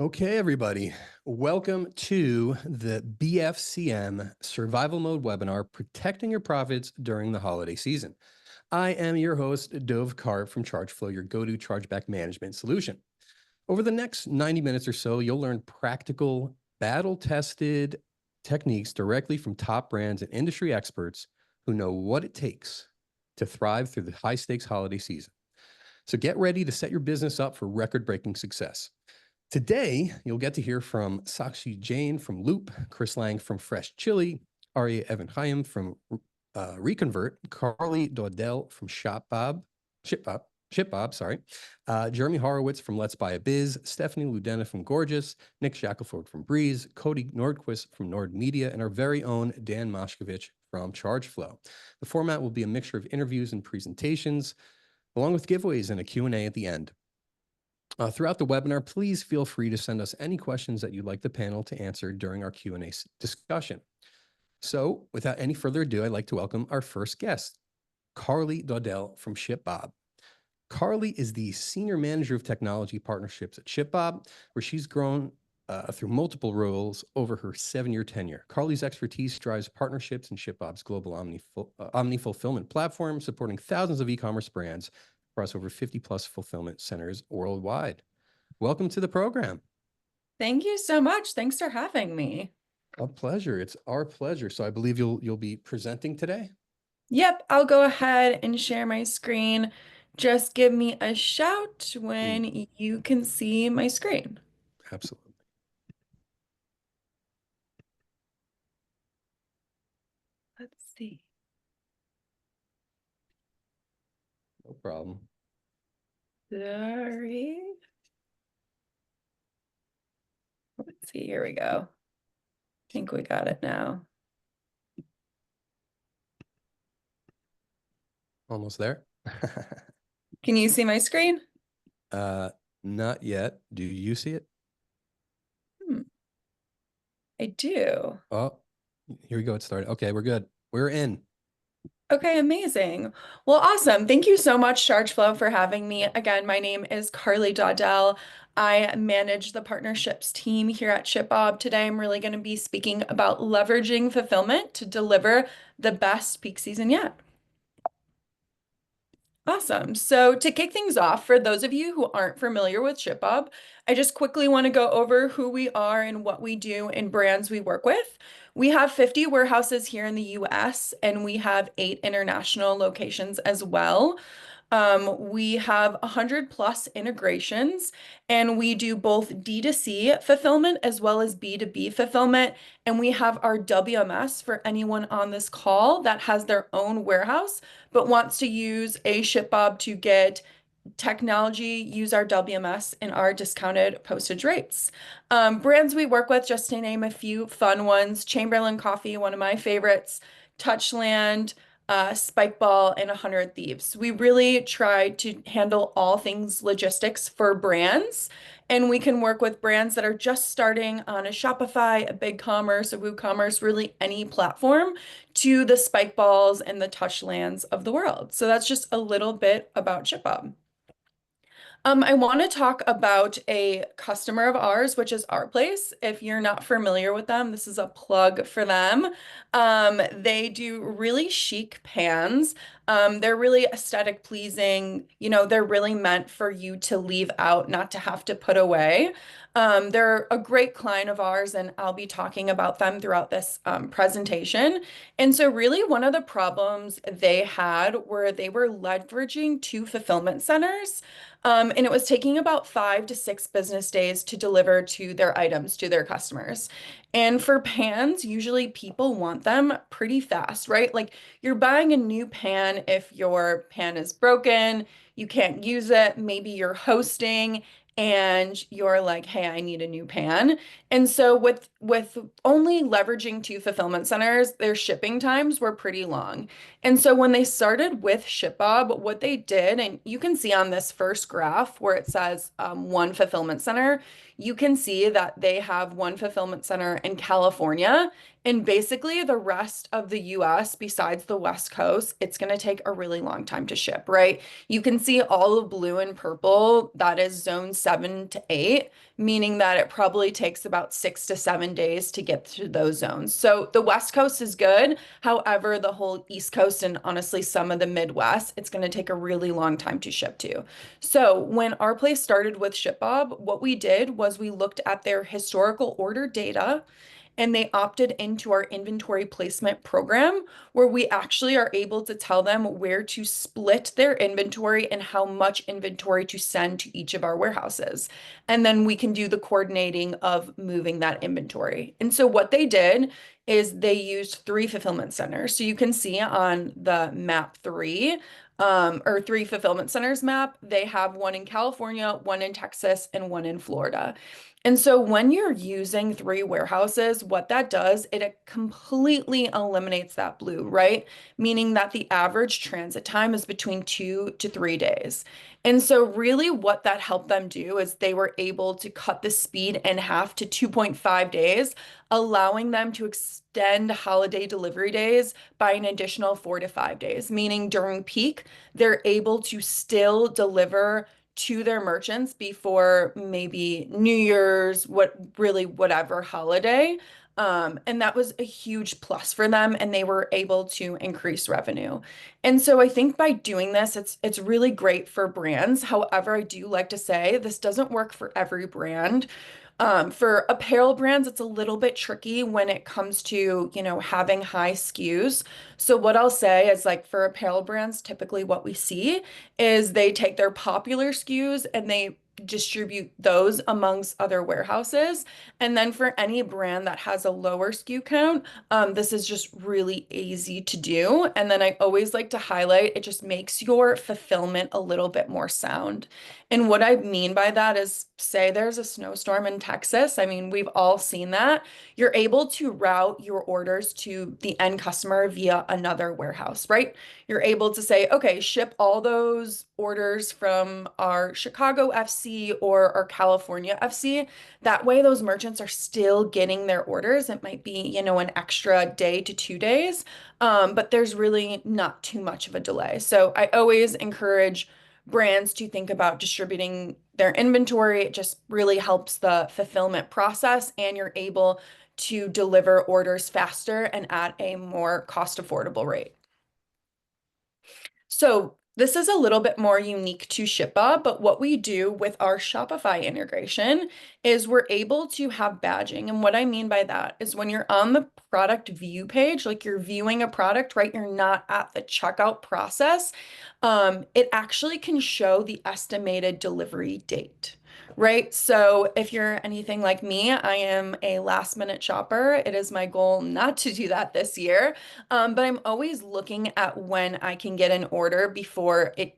Okay, everybody, welcome to the BFCM Survival Mode webinar, Protecting Your Profits During the Holiday Season. I am your host, Dove Karp from Chargeflow, your go-to chargeback management solution. Over the next 90 minutes or so, you'll learn practical, battle-tested techniques directly from top brands and industry experts who know what it takes to thrive through the high-stakes holiday season. So get ready to set your business up for record-breaking success. Today, you'll get to hear from Sakshi Jain from Loop, Chris Lang from Fresh Chili, Arya Evan Chaim from Reconvert, Carly Dodell from ShipBob, Jeremy Horowitz from Let's Buy a Biz, Stephanie Ludena from Gorgeous, Nick Shackelford from Breeze, Cody Nordquist from Nord Media, and our very own Dan Moshkovich from Chargeflow. The format will be a mixture of interviews and presentations, along with giveaways and a Q&A at the end. Throughout the webinar, please feel free to send us any questions that you'd like the panel to answer during our Q&A discussion. So without any further ado, I'd like to welcome our first guest, Carly Dodell from ShipBob. Carly is the Senior Manager of Technology Partnerships at ShipBob, where she's grown through multiple roles over her 7-year tenure. Carly's expertise drives partnerships in ShipBob's global omni-fulfillment platform, supporting thousands of e-commerce brands across over 50+ fulfillment centers worldwide. Welcome to the program. Thank you so much. Thanks for having me. A pleasure. It's our pleasure. So I believe you'll be presenting today. Yep, I'll go ahead and share my screen. Just give me a shout when you can see my screen. Absolutely. Let's see. No problem. Sorry. Let's see, here we go. I think we got it now. Almost there. Can you see my screen? Not yet. Do you see it? I do. Oh, here we go. It started. Okay, we're good. We're in. Okay, amazing. Well, awesome. Thank you so much, Chargeflow, for having me. Again, my name is Carly Dodell. I manage the partnerships team here at ShipBob. Today, I'm really going to be speaking about leveraging fulfillment to deliver the best peak season yet. Awesome. So to kick things off, for those of you who aren't familiar with ShipBob, I just quickly want to go over who we are and what we do and brands we work with. We have 50 warehouses here in the US, and we have 8 international locations as well. We have 100+ integrations, and we do both D2C fulfillment as well as B2B fulfillment. And we have our WMS for anyone on this call that has their own warehouse but wants to use a ShipBob to get technology, use our WMS and our discounted postage rates. Brands we work with, just to name a few fun ones: Chamberlain Coffee, one of my favorites, Touchland, Spikeball, and 100 Thieves. We really try to handle all things logistics for brands, and we can work with brands that are just starting on a Shopify, a BigCommerce, a WooCommerce, really any platform, to the Spikeballs and the Touchlands of the world. So that's just a little bit about ShipBob. I want to talk about a customer of ours, which is Our Place. If you're not familiar with them, this is a plug for them. They do really chic pans. They're really aesthetic pleasing. You know, they're really meant for you to leave out, not to have to put away. They're a great client of ours, and I'll be talking about them throughout this presentation. And so really one of the problems they had were they were leveraging 2 fulfillment centers. And it was taking about 5 to 6 business days to deliver to their items to their customers. And for pans, usually people want them pretty fast, right? Like, you're buying a new pan if your pan is broken, you can't use it, maybe you're hosting and you're like, hey, I need a new pan. And so with only leveraging 2 fulfillment centers, their shipping times were pretty long. And so when they started with ShipBob, what they did, and you can see on this first graph where it says 1 fulfillment center, you can see that they have 1 fulfillment center in California And basically, the rest of the US, besides the West Coast, it's going to take a really long time to ship, right? You can see all of blue and purple, that is zone 7 to 8, meaning that it probably takes about 6 to 7 days to get through those zones. So the West Coast is good. However, the whole East Coast and honestly some of the Midwest, it's going to take a really long time to ship to. So when our place started with ShipBob, what we did was we looked at their historical order data and they opted into our inventory placement program where we actually are able to tell them where to split their inventory and how much inventory to send to each of our warehouses. And then we can do the coordinating of moving that inventory. And so what they did is they used 3 fulfillment centers. So you can see on the map 3, or 3 fulfillment centers map, they have one in California, one in Texas, and one in Florida. And so when you're using 3 warehouses, what that does, it completely eliminates that blue, right? Meaning that the average transit time is between 2 to 3 days. And so really what that helped them do is they were able to cut the speed in half to 2.5 days, allowing them to extend holiday delivery days by an additional 4 to 5 days, meaning during peak, they're able to still deliver to their merchants before maybe New Year's, whatever holiday. And that was a huge plus for them, and they were able to increase revenue. And so I think by doing this, it's really great for brands. However, I do like to say this doesn't work for every brand. For apparel brands, it's a little bit tricky when it comes to, having high SKUs. So what I'll say is like for apparel brands, typically what we see is they take their popular SKUs and they distribute those amongst other warehouses. And then for any brand that has a lower SKU count, this is just really easy to do. And then I always like to highlight, it just makes your fulfillment a little bit more sound. And what I mean by that is, say there's a snowstorm in Texas. I mean, we've all seen that. You're able to route your orders to the end customer via another warehouse, right? You're able to say, okay, ship all those orders from our Chicago FC or our California FC. That way, those merchants are still getting their orders. It might be, an extra day to 2 days, but there's really not too much of a delay. So I always encourage brands to think about distributing their inventory. It just really helps the fulfillment process, and you're able to deliver orders faster and at a more cost affordable rate. So this is a little bit more unique to ShipBob, but what we do with our Shopify integration is we're able to have badging. And what I mean by that is when you're on the product view page, like you're viewing a product, right? You're not at the checkout process. It actually can show the estimated delivery date. Right. So if you're anything like me, I am a last minute shopper. It is my goal not to do that this year. But I'm always looking at when I can get an order before it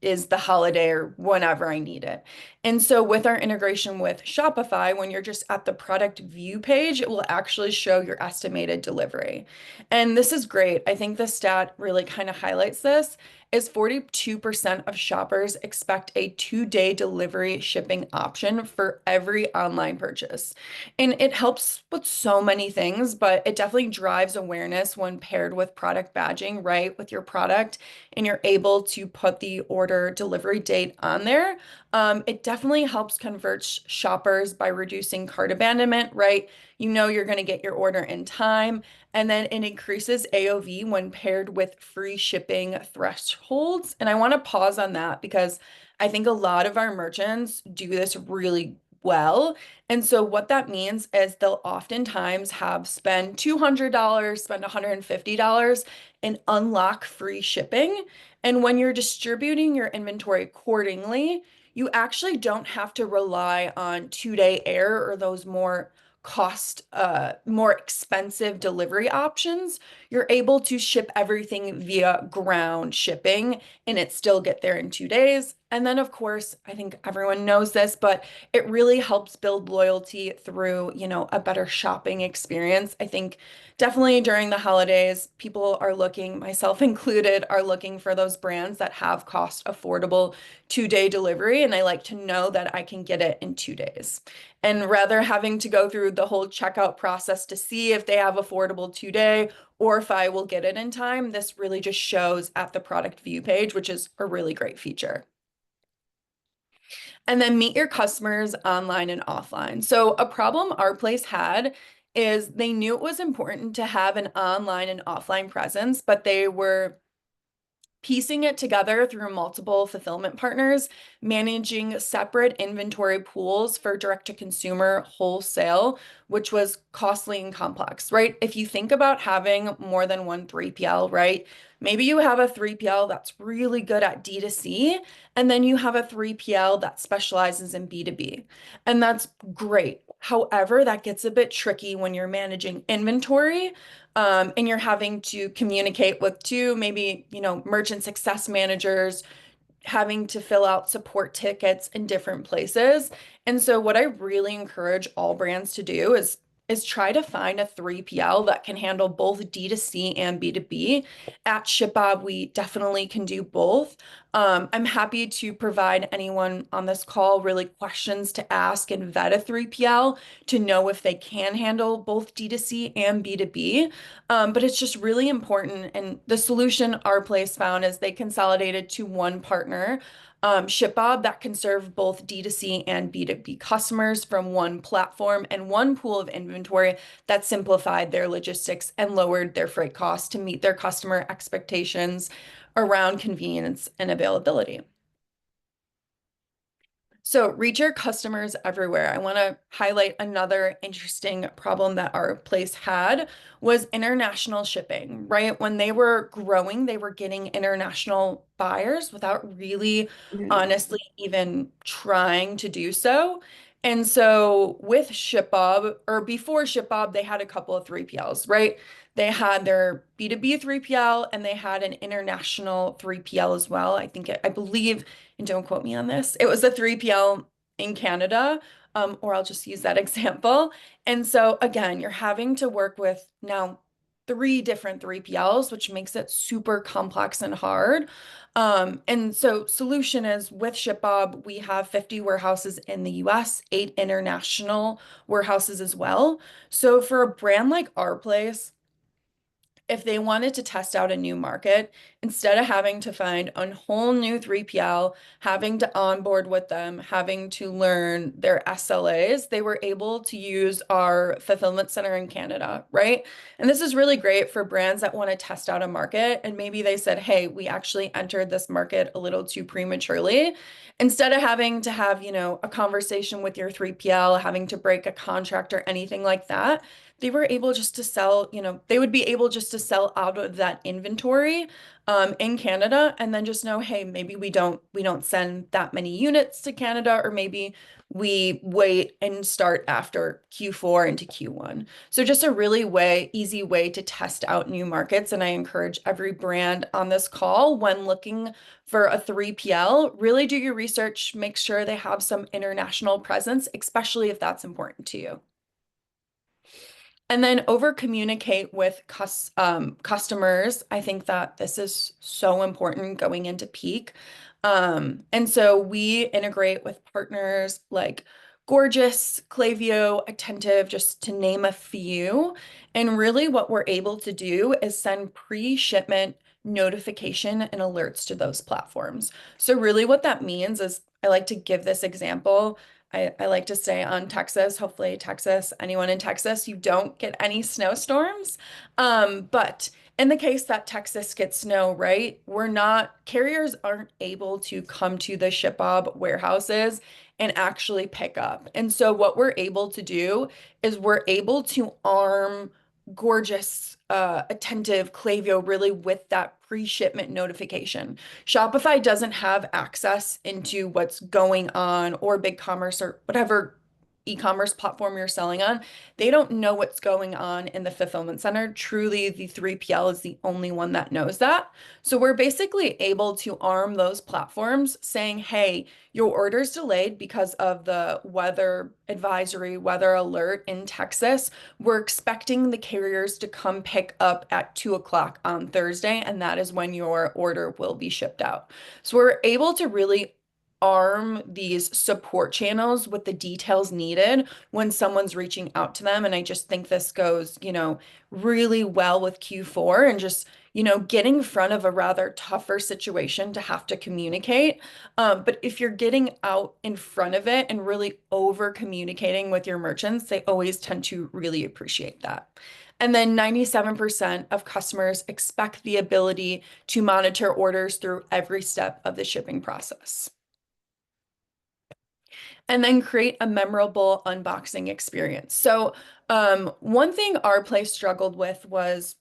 is the holiday or whenever I need it. And so with our integration with Shopify, when you're just at the product view page, it will actually show your estimated delivery. And this is great. I think the stat really kind of highlights this is 42% of shoppers expect a 2-day delivery shipping option for every online purchase. And it helps with so many things, but it definitely drives awareness when paired with product badging, right? With your product, and you're able to put the order delivery date on there. It definitely helps convert shoppers by reducing cart abandonment, right? You know you're going to get your order in time. And then it increases AOV when paired with free shipping thresholds. And I want to pause on that because I think a lot of our merchants do this really well. And so what that means is they'll oftentimes have spend $200, spend $150 and unlock free shipping. And when you're distributing your inventory accordingly, you actually don't have to rely on 2-day air or those more expensive delivery options. You're able to ship everything via ground shipping and it still get there in 2 days. And then, of course, I think everyone knows this, but it really helps build loyalty through, a better shopping experience. I think definitely during the holidays, people are looking, myself included, are looking for those brands that have cost affordable 2-day delivery. And I like to know that I can get it in 2 days. And rather having to go through the whole checkout process to see if they have affordable 2-day or if I will get it in time, this really just shows at the product view page, which is a really great feature. And then meet your customers online and offline. So a problem our place had is they knew it was important to have an online and offline presence, but they were piecing it together through multiple fulfillment partners, managing separate inventory pools for direct to consumer wholesale, which was costly and complex, right? If you think about having more than one 3PL, right? Maybe you have a 3PL that's really good at D2C, and then you have a 3PL that specializes in B2B. And that's great. However, that gets a bit tricky when you're managing inventory and you're having to communicate with two, maybe, merchant success managers, having to fill out support tickets in different places. And so what I really encourage all brands to do is try to find a 3PL that can handle both D2C and B2B. At ShipBob, we definitely can do both. I'm happy to provide anyone on this call really questions to ask and vet a 3PL to know if they can handle both D2C and B2B. But it's just really important. And the solution our place found is they consolidated to one partner, ShipBob, that can serve both D2C and B2B customers from one platform and one pool of inventory that simplified their logistics and lowered their freight costs to meet their customer expectations around convenience and availability. So reach your customers everywhere. I want to highlight another interesting problem that our place had was international shipping, right? When they were growing, they were getting international buyers without really honestly even trying to do so. And so with ShipBob, or before ShipBob, they had a couple of 3PLs, right? They had their B2B 3PL and they had an international 3PL as well. I believe, and don't quote me on this, it was a 3PL in Canada, or I'll just use that example. And so again, you're having to work with now 3 different 3PLs, which makes it super complex and hard. And so solution is with ShipBob, we have 50 warehouses in the US, 8 international warehouses as well. So for a brand like our place, if they wanted to test out a new market, instead of having to find a whole new 3PL, having to onboard with them, having to learn their SLAs, they were able to use our fulfillment center in Canada, right? And this is really great for brands that want to test out a market. And maybe they said, hey, we actually entered this market a little too prematurely. Instead of having to have, a conversation with your 3PL, having to break a contract or anything like that, they were able just to sell, they would be able just to sell out of that inventory in Canada and then just know, hey, maybe we don't send that many units to Canada, or maybe we wait and start after Q4 into Q1. So just a really easy way to test out new markets. And I encourage every brand on this call, when looking for a 3PL, really do your research, make sure they have some international presence, especially if that's important to you. And then over communicate with customers. I think that this is so important going into peak. And so we integrate with partners like Gorgeous, Klaviyo, Attentive, just to name a few. And really what we're able to do is send pre-shipment notification and alerts to those platforms. So really what that means is, I like to give this example. I like to stay on Texas. Hopefully, Texas, anyone in Texas, you don't get any snowstorms. But in the case that Texas gets snow, right, carriers aren't able to come to the ShipBob warehouses and actually pick up. And so what we're able to do is we're able to arm Gorgeous, Attentive, Klaviyo really with that pre-shipment notification. Shopify doesn't have access into what's going on, or BigCommerce, or whatever e-commerce platform you're selling on, they don't know what's going on in the fulfillment center. Truly, the 3PL is the only one that knows that. So we're basically able to arm those platforms saying, hey, your order's delayed because of the weather advisory, weather alert in Texas. We're expecting the carriers to come pick up at 2 o'clock on Thursday, and that is when your order will be shipped out. So we're able to really arm these support channels with the details needed when someone's reaching out to them. And I just think this goes, really well with Q4 and just, getting in front of a rather tougher situation to have to communicate. But if you're getting out in front of it and really over communicating with your merchants, they always tend to really appreciate that. And then 97% of customers expect the ability to monitor orders through every step of the shipping process. And then create a memorable unboxing experience. So, one thing our place struggled with was,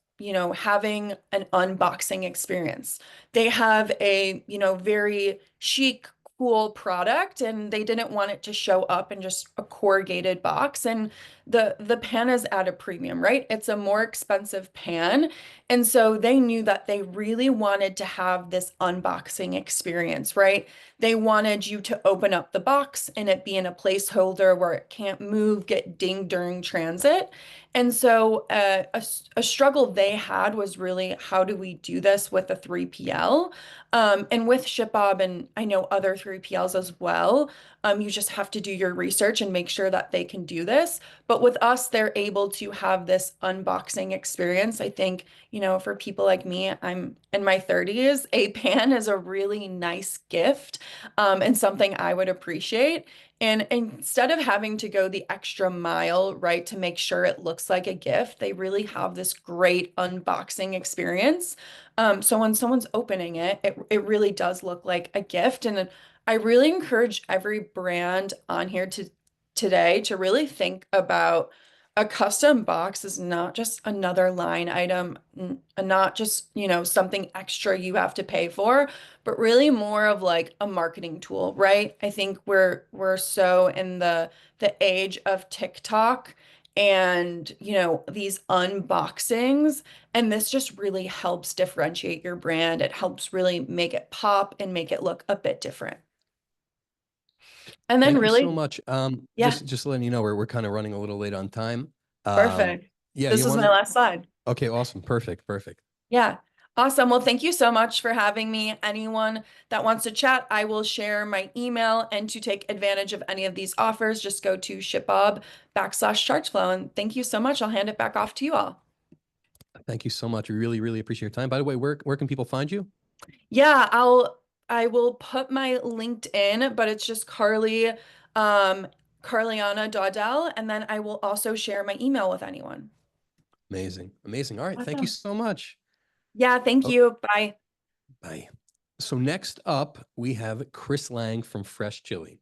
having an unboxing experience. They have a, very chic, cool product, and they didn't want it to show up in just a corrugated box. And the pan is at a premium, right? It's a more expensive pan. And so they knew that they really wanted to have this unboxing experience, right? They wanted you to open up the box and it be in a placeholder where it can't move, get dinged during transit. And so a struggle they had was really, how do we do this with a 3PL? And with ShipBob, and I know other 3PLs as well, you just have to do your research and make sure that they can do this. But with us, they're able to have this unboxing experience. I think, for people like me, I'm in my 30s, a pan is a really nice gift, and something I would appreciate. And instead of having to go the extra mile, right, to make sure it looks like a gift, they really have this great unboxing experience. So when someone's opening it, it really does look like a gift. And I really encourage every brand on here today to really think about a custom box is not just another line item, not just, something extra you have to pay for, but really more of like a marketing tool, right? I think we're so in the age of TikTok and, these unboxings, and this just really helps differentiate your brand. It helps really make it pop and make it look a bit different. And then Thank you so really, much. yeah, Just letting you know, we're kind of running a little late on time. perfect. Yeah, This you is want my to? last slide. Okay, awesome, perfect. Yeah. Awesome. Well, thank you so much for having me. Anyone that wants to chat, I will share my email. And to take advantage of any of these offers, just go to shipbob.com/chargeflow. And thank you so much. I'll hand it back off to you all. Thank you so much. We really appreciate your time. By the way, where can people find you? Yeah, I will put my LinkedIn, but it's just Carliana Dawdell, and then I will also share my email with anyone. Amazing. All right, thank you Awesome. so much. Yeah, thank Oh, you. Bye. bye. So next up, we have Chris Lang from Fresh Chili.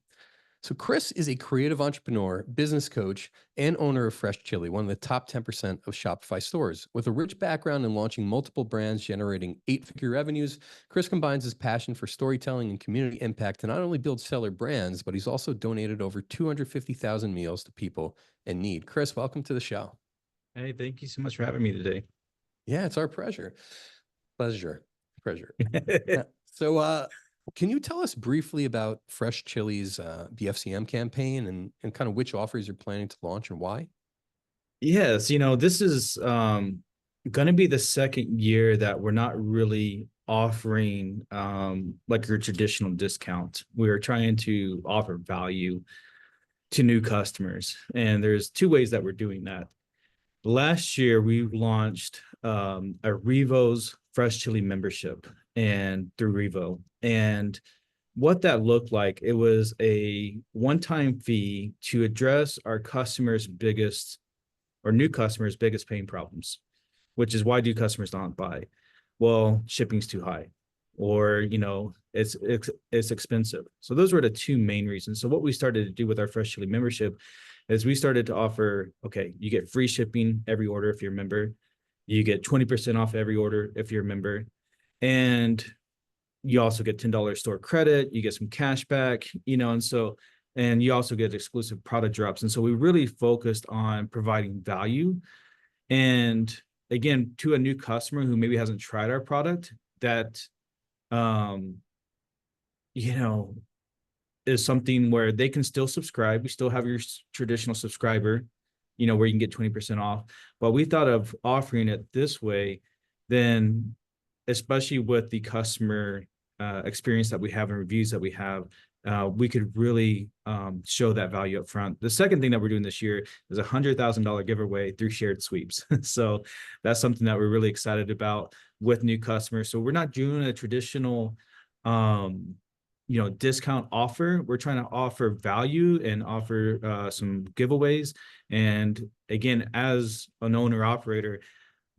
So Chris is a creative entrepreneur, business coach, and owner of Fresh Chili, one of the top 10% of Shopify stores. With a rich background in launching multiple brands generating 8-figure revenues, Chris combines his passion for storytelling and community impact to not only build seller brands, but he's also donated over 250,000 meals to people in need. Chris, welcome to the show. Hey, thank you so much for having me today. Yeah, it's our pleasure. Yeah. So, can you tell us briefly about Fresh Chili's BFCM campaign and kind of which offers you're planning to launch and why? Yes, this is going to be the second year that we're not really offering like your traditional discount. We're trying to offer value to new customers, and there's two ways that we're doing that. Last year, we launched a Revo's Fresh Chili membership and through Revo. And what that looked like, it was a one-time fee to address our customers' biggest or new customers' biggest pain problems, which is why do customers not buy? Well, shipping's too high, or it's expensive. So those were the two main reasons. So what we started to do with our Fresh Chili membership is we started to offer, okay, you get free shipping every order if you're a member, you get 20% off every order if you're a member, and you also get $10 store credit, you get some cash back, and so and you also get exclusive product drops. And so we really focused on providing value. And again, to a new customer who maybe hasn't tried our product, that, you know, is something where they can still subscribe. We still have your traditional subscriber, you know, where you can get 20% off. But we thought of offering it this way, then, especially with the customer experience that we have and reviews that we have, we could really show that value up front. The second thing that we're doing this year is $100,000 giveaway through shared sweeps. So that's something that we're really excited about with new customers. So we're not doing a traditional, you know, discount offer. We're trying to offer value and offer some giveaways. And again, as an owner operator,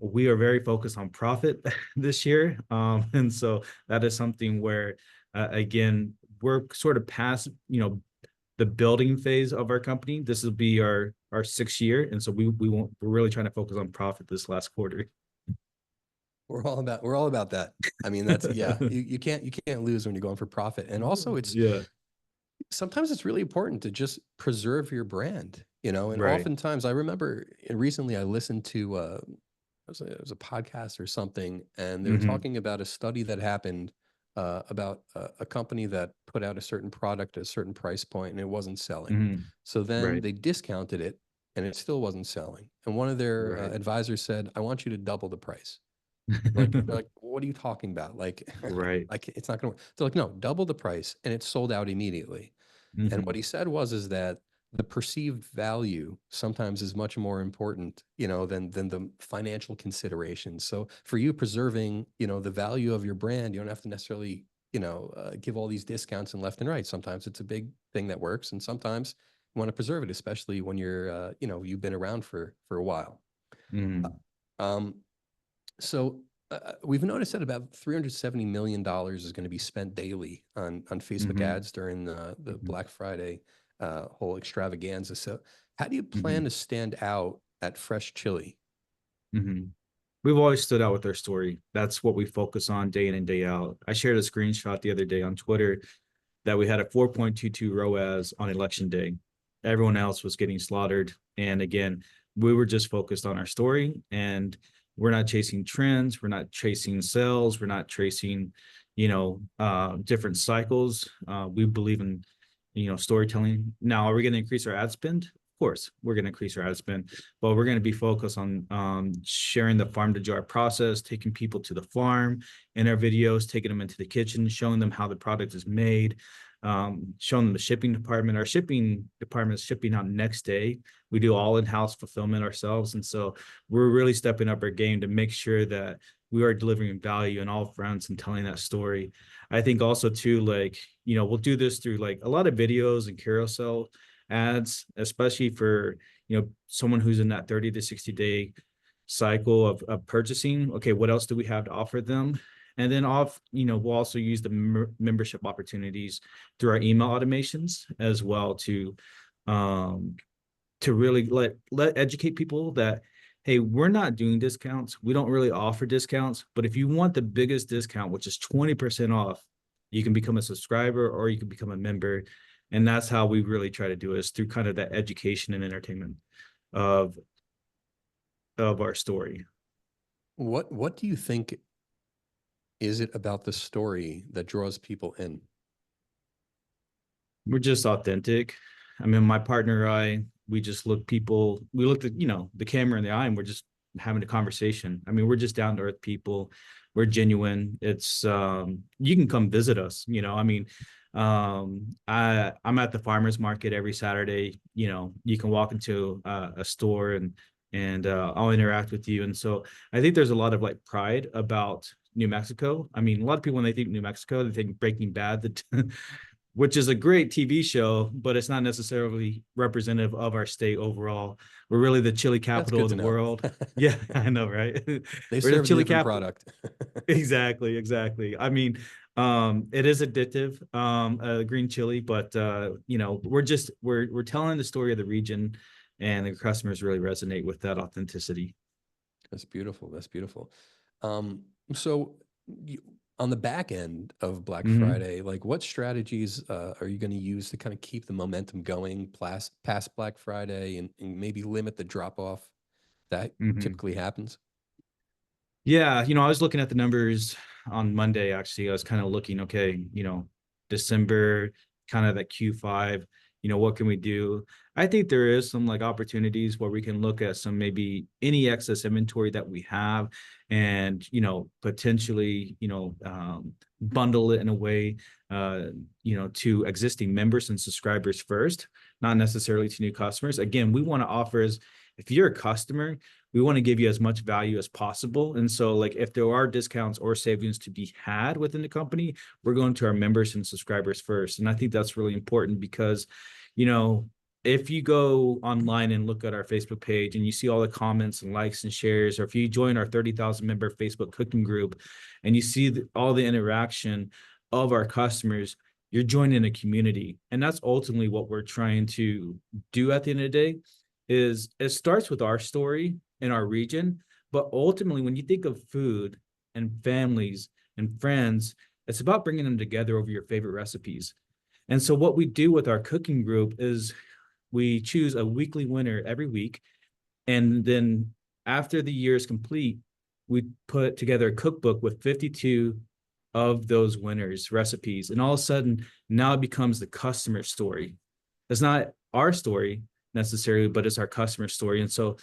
we are very focused on profit this year. And so that is something where, again, we're sort of past, you know, the building phase of our company. This will be our 6th year. And so we're really trying to focus on profit this last quarter. We're all about that. I mean, that's, yeah, you can't lose when you're going for profit. And also it's, sometimes it's really important to just preserve your brand, you know, and oftentimes I remember recently I listened to, it was a podcast or something, and they were talking about a study that happened about a company that put out a certain product at a certain price point and it wasn't selling. So then they discounted it and it still wasn't selling. And one of their advisors said, I want you to double the price. Like, what are you talking about? Like, like it's not going to work. They're like, no, double the price. And it sold out immediately. And what he said is that the perceived value sometimes is much more important, you know, than the financial considerations. So for you, preserving, you know, the value of your brand, you don't have to necessarily, you know, give all these discounts and left and right. Sometimes it's a big thing that works, and sometimes you want to preserve it, especially when you're, you know, you've been around for a while. So we've noticed that about $370 million is going to be spent daily on Facebook ads during the Black Friday whole extravaganza. So how do you plan to stand out at Fresh Chili? We've always stood out with our story. That's what we focus on day in and day out. I shared a screenshot the other day on Twitter that we had a 4.22 ROAS on election day. Everyone else was getting slaughtered. And again, we were just focused on our story, and we're not chasing trends. We're not chasing sales. We're not chasing, you know, different cycles. We believe in, you know, storytelling. Now, are we going to increase our ad spend? Of course, we're going to increase our ad spend, but we're going to be focused on sharing the farm to jar process, taking people to the farm in our videos, taking them into the kitchen, showing them how the product is made, showing them the shipping department. Our shipping department is shipping out next day. We do all in-house fulfillment ourselves. And so we're really stepping up our game to make sure that we are delivering value on all fronts and telling that story. I think also too, like, you know, we'll do this through like a lot of videos and carousel ads, especially for, you know, someone who's in that 30 to 60 day cycle of purchasing. Okay, what else do we have to offer them? And then you know, we'll also use the membership opportunities through our email automations as well to really let educate people that, hey, we're not doing discounts. We don't really offer discounts, but if you want the biggest discount, which is 20% off, you can become a subscriber or you can become a member. And that's how we really try to do it, is through kind of that education and entertainment of our story. What do you think is it about the story that draws people in? We're just authentic. I mean, my partner and I, we looked at, you know, the camera in the eye, and we're just having a conversation. I mean, we're just down to earth people. We're genuine. It's, you can come visit us, you know, I mean, I'm at the farmer's market every Saturday. You know, you can walk into a store and I'll interact with you. And so I think there's a lot of like pride about New Mexico. I mean, a lot of people, when they think New Mexico, they think Breaking Bad, which is a great TV show, but it's not necessarily representative of our state overall. We're really the chili capital of the world. Yeah, I know, right? They serve the chili capital product. Exactly. I mean, it is addictive, green chili, but you know, we're telling the story of the region, and the customers really resonate with that authenticity. That's beautiful. That's beautiful. So on the back end of Black Mhm. Friday, like what strategies are you going to use to kind of keep the momentum going past Black Friday and maybe limit the drop off that Mhm. typically happens? Yeah, I was looking at the numbers on Monday, actually. I was kind of looking, okay, December, kind of that Q5, what can we do? I think there is some like opportunities where we can look at some maybe any excess inventory that we have and, potentially, bundle it in a way, to existing members and subscribers first, not necessarily to new customers. Again, we want to offer is if you're a customer, we want to give you as much value as possible. And so like if there are discounts or savings to be had within the company, we're going to our members and subscribers first. And I think that's really important because, if you go online and look at our Facebook page and you see all the comments and likes and shares, or if you join our 30,000 member Facebook cooking group and you see all the interaction of our customers, you're joining a community. And that's ultimately what we're trying to do at the end of the day is it starts with our story in our region, but ultimately when you think of food and families and friends, it's about bringing them together over your favorite recipes. And so what we do with our cooking group is we choose a weekly winner every week. And then after the year is complete, we put together a cookbook with 52 of those winners' recipes. And all of a sudden, now it becomes the customer story. It's not our story necessarily, but it's our customer story. And so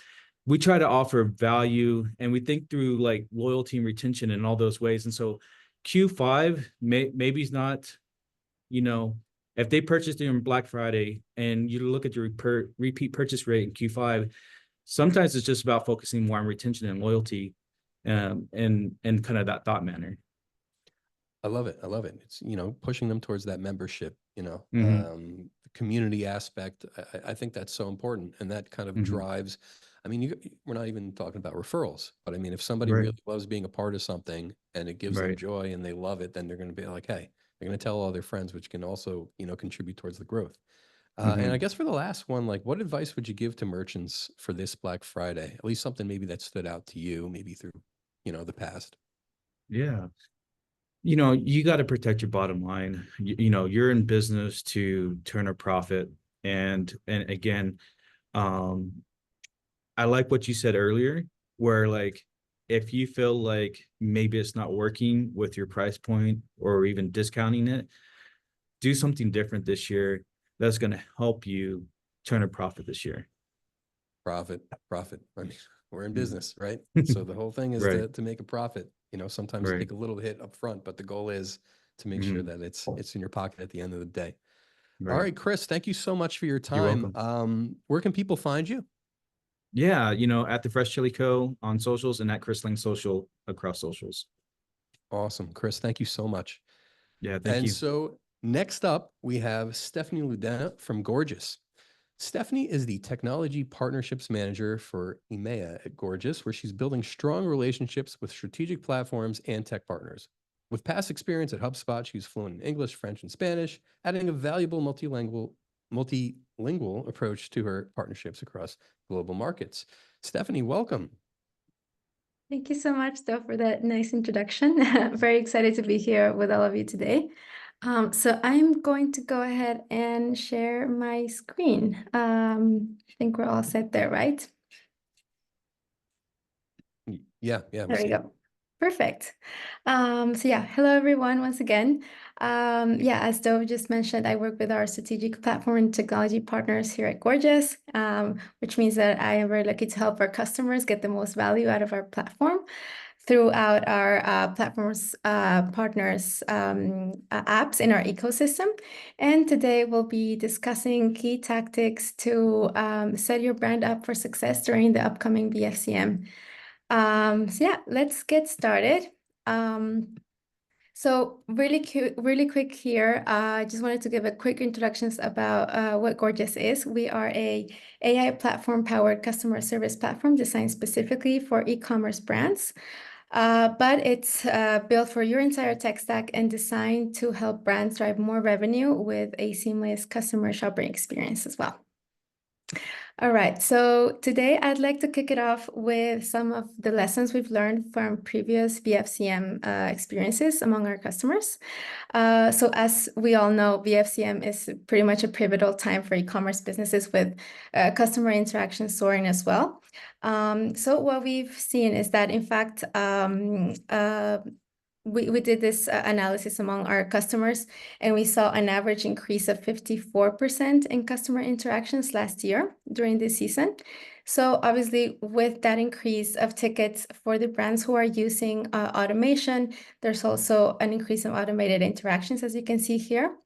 we try to offer value and we think through like loyalty and retention in all those ways. And so Q5 maybe is not, if they purchased during Black Friday and you look at your repeat purchase rate in Q5, sometimes it's just about focusing more on retention and loyalty, and kind of that thought manner. I love it. I love it. It's, pushing them towards that membership, Mm-hmm. the community aspect. I think that's so important. And that kind of Mm-hmm. drives, I mean, we're not even talking about referrals, but I mean, if somebody Right. really loves being a part of something and it gives them Right. joy and they love it, then they're going to be like, hey, they're going to tell all their friends, which can also, contribute towards the growth. And I Mm-hmm. guess for the last one, like what advice would you give to merchants for this Black Friday? At least something maybe that stood out to you, maybe through, the past. Yeah. You got to protect your bottom line. You're in business to turn a profit. And again, um, I like what you said earlier, where like if you feel like maybe it's not working with your price point or even discounting it, do something different this year that's going to help you turn a profit this year. Profit, profit. I mean, we're in Mm. business, right? So the whole thing is Right. to make a profit. Sometimes you Right. take a little hit up front, but the goal is to make sure Mhm. that it's in your pocket at the end of the day. All Right. right, Chris, thank you so much for your You're time. welcome. Where can people find you? Yeah, at the Fresh Chili Co. on socials and at Chrisling Social across socials. Awesome, Chris. Thank you so much. Yeah, thank And you. so next up, we have Stephanie Ludena from Gorgeous. Stephanie is the Technology Partnerships Manager for EMEA at Gorgeous, where she's building strong relationships with strategic platforms and tech partners. With past experience at HubSpot, she's fluent in English, French, and Spanish, adding a valuable multilingual approach to her partnerships across global markets. Stephanie, welcome. Thank you so much, though, for that nice introduction. Very excited to be here with all of you today. So I'm going to go ahead and share my screen. I think we're all set there, right? Yeah, There we go. Perfect. So yeah, hello everyone once again. Yeah, as Dove just mentioned, I work with our strategic platform and technology partners here at Gorgeous, which means that I am very lucky to help our customers get the most value out of our platform throughout our platforms, partners, apps in our ecosystem. And today we'll be discussing key tactics to set your brand up for success during the upcoming BFCM. So yeah, let's get started. So really quick here, I just wanted to give a quick introductions about what Gorgeous is. We are a AI platform-powered customer service platform designed specifically for e-commerce brands. But it's built for your entire tech stack and designed to help brands drive more revenue with a seamless customer shopping experience as well. All right, so today I'd like to kick it off with some of the lessons we've learned from previous BFCM experiences among our customers. So as we all know, BFCM is pretty much a pivotal time for e-commerce businesses with customer interaction soaring as well. So what we've seen is that, in fact, we did this analysis among our customers, and we saw an average increase of 54% in customer interactions last year during this season. So obviously, with that increase of tickets for the brands who are using automation, there's also an increase in automated interactions, as you can see here.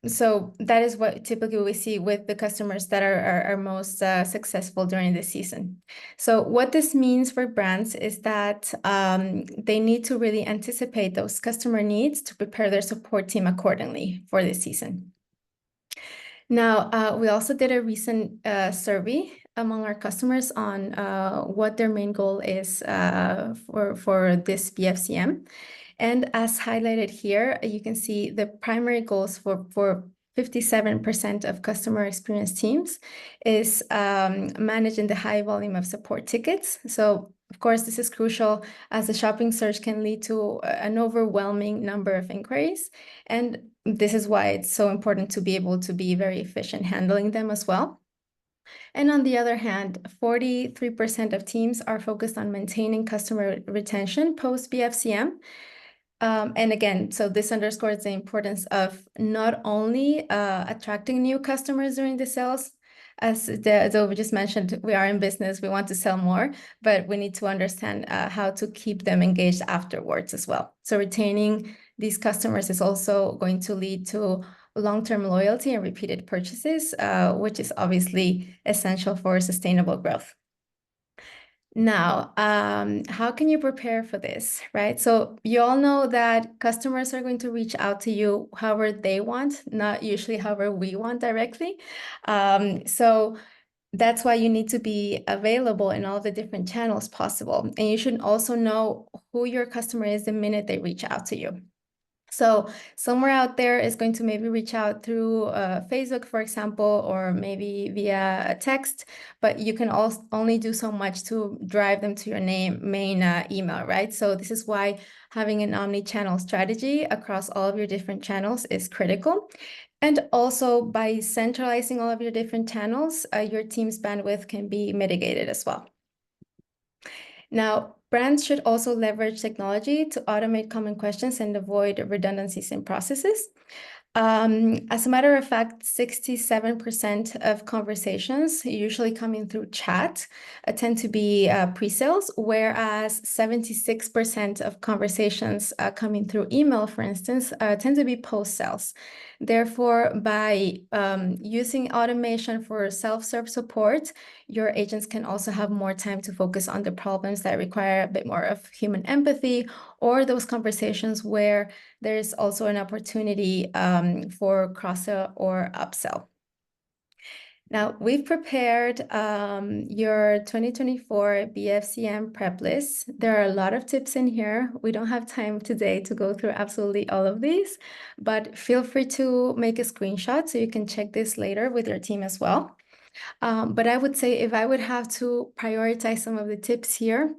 So that is what typically we see with the customers that are most successful during the season. So what this means for brands is that they need to really anticipate those customer needs to prepare their support team accordingly for this season. Now, we also did a recent survey among our customers on what their main goal is for this BFCM. And as highlighted here, you can see the primary goals for 57% of customer experience teams is managing the high volume of support tickets. So, of course, this is crucial as the shopping surge can lead to an overwhelming number of inquiries. And this is why it's so important to be able to be very efficient handling them as well. And on the other hand, 43% of teams are focused on maintaining customer retention post-BFCM. And again, so this underscores the importance of not only attracting new customers during the sales. As we just mentioned, we are in business, we want to sell more, but we need to understand how to keep them engaged afterwards as well. So retaining these customers is also going to lead to long-term loyalty and repeated purchases, which is obviously essential for sustainable growth. Now, how can you prepare for this, right? So you all know that customers are going to reach out to you however they want, not usually however we want directly. So that's why you need to be available in all the different channels possible. And you should also know who your customer is the minute they reach out to you. So somewhere out there is going to maybe reach out through Facebook, for example, or maybe via a text, but you can also only do so much to drive them to your main email, right? So this is why having an omni-channel strategy across all of your different channels is critical. And also by centralizing all of your different channels, your team's bandwidth can be mitigated as well. Now, brands should also leverage technology to automate common questions and avoid redundancies in processes. As a matter of fact, 67% of conversations usually coming through chat tend to be pre-sales, whereas 76% of conversations coming through email, for instance, tend to be post-sales. Therefore, by using automation for self-serve support, your agents can also have more time to focus on the problems that require a bit more of human empathy, or those conversations where there's also an opportunity for cross-sell or upsell. Now, we've prepared your 2024 BFCM prep list. There are a lot of tips in here. We don't have time today to go through absolutely all of these, but feel free to make a screenshot so you can check this later with your team as well. But I would say if I would have to prioritize some of the tips here,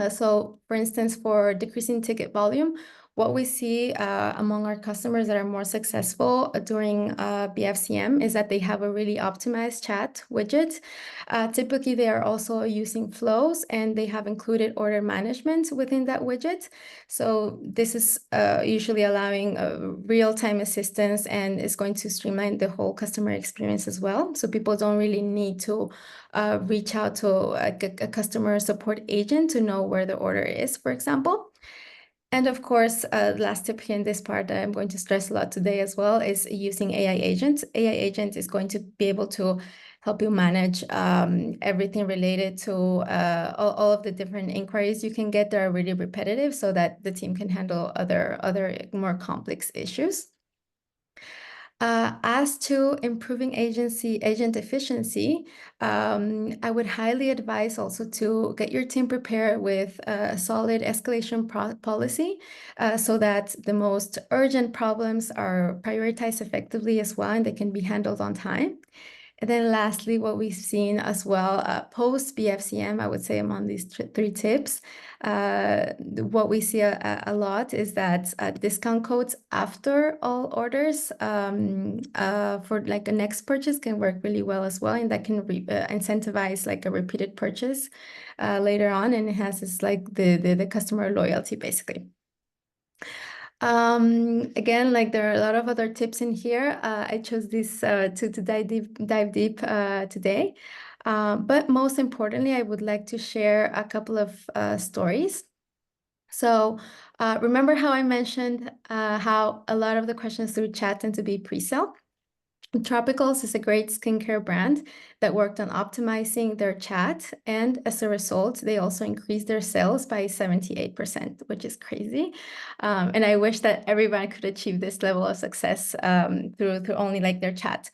so for instance, for decreasing ticket volume, what we see among our customers that are more successful during BFCM is that they have a really optimized chat widget. Typically, they are also using flows, and they have included order management within that widget. So this is usually allowing real-time assistance and is going to streamline the whole customer experience as well. So people don't really need to reach out to a customer support agent to know where the order is, for example. And of course, last tip here in this part that I'm going to stress a lot today as well is using AI agents. AI agent is going to be able to help you manage everything related to all of the different inquiries you can get that are really repetitive so that the team can handle other more complex issues. As to improving agent efficiency, I would highly advise also to get your team prepared with a solid escalation policy so that the most urgent problems are prioritized effectively as well, and they can be handled on time. And then lastly, what we've seen as well, post BFCM, I would say among these three tips, what we see a lot is that discount codes after all orders for like a next purchase can work really well as well. And that can incentivize like a repeated purchase later on. And it has this like the customer loyalty basically. Again, like there are a lot of other tips in here. I chose this to dive deep today. But most importantly, I would like to share a couple of stories. So remember how I mentioned how a lot of the questions through chat tend to be pre-sale? Tropicals is a great skincare brand that worked on optimizing their chat, and as a result, they also increased their sales by 78%, which is crazy. And I wish that everyone could achieve this level of success through only like their chat.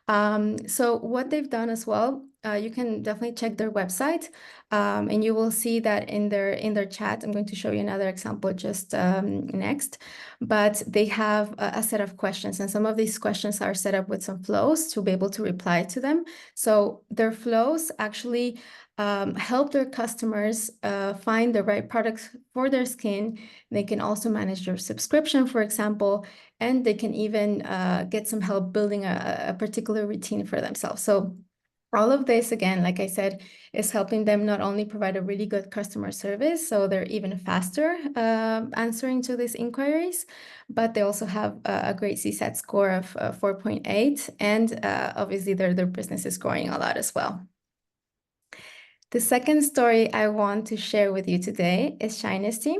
So what they've done as well, you can definitely check their website, and you will see that in their chat. I'm going to show you another example just next. But they have a set of questions, and some of these questions are set up with some flows to be able to reply to them. So their flows actually help their customers find the right products for their skin. They can also manage their subscription, for example, and they can even get some help building a particular routine for themselves. So all of this, again, like I said, is helping them not only provide a really good customer service, so they're even faster answering to these inquiries, but they also have a great CSAT score of 4.8, and obviously their business is growing a lot as well. The second story I want to share with you today is Shinesty.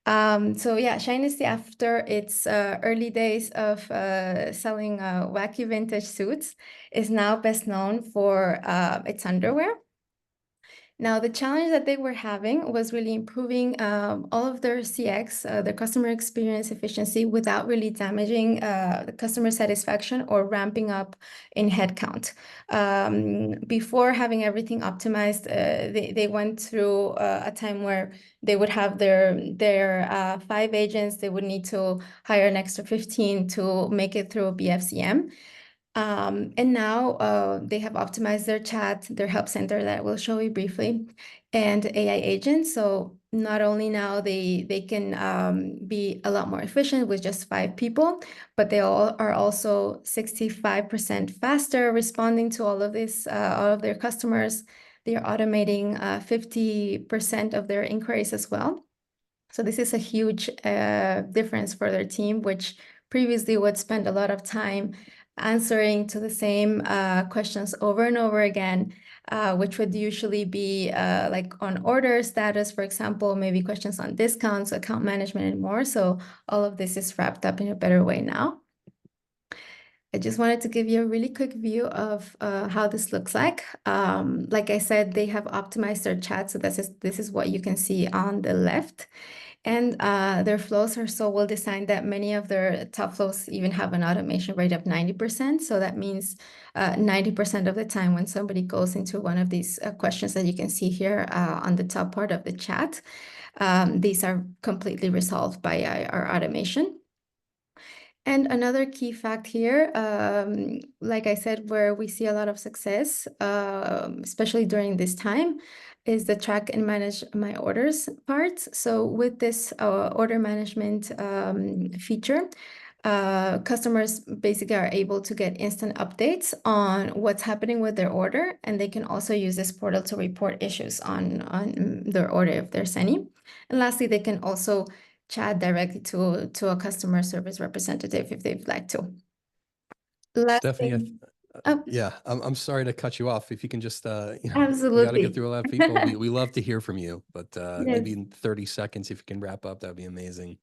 So yeah, Shinesty, after its early days of selling wacky vintage suits, is now best known for its underwear. Now, the challenge that they were having was really improving all of their CX, their customer experience efficiency, without really damaging the customer satisfaction or ramping up in headcount. Before having everything optimized, they went through a time where they would have their 5 agents. They would need to hire an extra 15 to make it through a BFCM. And now they have optimized their chat, their help center that we'll show you briefly, and AI agents. So not only now they can be a lot more efficient with just 5 people, but they all are also 65% faster responding to all of this, all of their customers. They are automating 50% of their inquiries as well. So this is a huge difference for their team, which previously would spend a lot of time answering to the same questions over and over again, which would usually be like on order status, for example, maybe questions on discounts, account management, and more. So all of this is wrapped up in a better way now. I just wanted to give you a really quick view of how this looks like. Like I said, they have optimized their chat. So this is what you can see on the left. And their flows are so well designed that many of their top flows even have an automation rate of 90%. So that means 90% of the time when somebody goes into one of these questions that you can see here on the top part of the chat, these are completely resolved by our automation. And another key fact here, like I said, where we see a lot of success, especially during this time, is the track and manage my orders part. So with this order management feature, customers basically are able to get instant updates on what's happening with their order, and they can also use this portal to report issues on their order if there's any. And lastly, they can also chat directly to a customer service representative if they'd like to. Stephanie, Oh, yeah, I'm sorry to cut you off. If you can just, you know, we got to absolutely. get through a lot of people. We love to hear from you, but maybe Yes. in 30 seconds, if you can wrap up, that'd be amazing.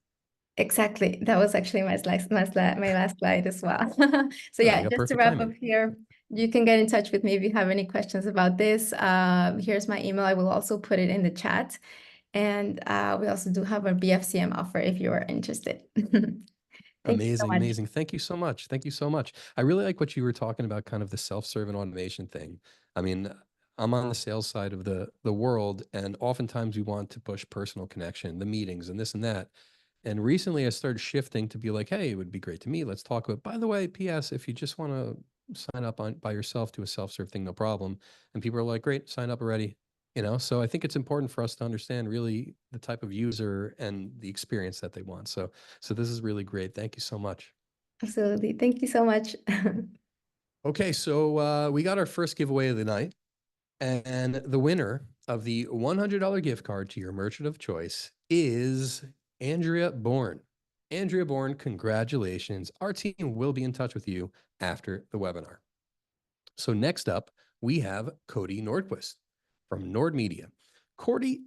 Exactly. That was actually my last slide as well. So Oh, yeah, you got just to perfect wrap up timing. here, you can get in touch with me if you have any questions about this. Here's my email. I will also put it in the chat. And we also do have a BFCM offer if you are interested. Thank you so Amazing, much. amazing. Thank you so much. Thank you so much. I really like what you were talking about, kind of the self-serve and automation thing. I mean, I'm on the sales side of the world, and oftentimes we want to push personal connection, the meetings and this and that. And recently I started shifting to be like, hey, it would be great to meet. Let's talk about, by the way, PS, if you just want to sign up by yourself, do a self-serve thing, no problem. And people are like, great, sign up already. So I think it's important for us to understand really the type of user and the experience that they want. So this is really great. Thank you so much. Absolutely. Thank you so much. Okay, so we got our first giveaway of the night, and the winner of the $100 gift card to your merchant of choice is Andrea Bourne. Andrea Bourne, congratulations. Our team will be in touch with you after the webinar. So next up, we have Cody Nordquist from Nord Media. Cody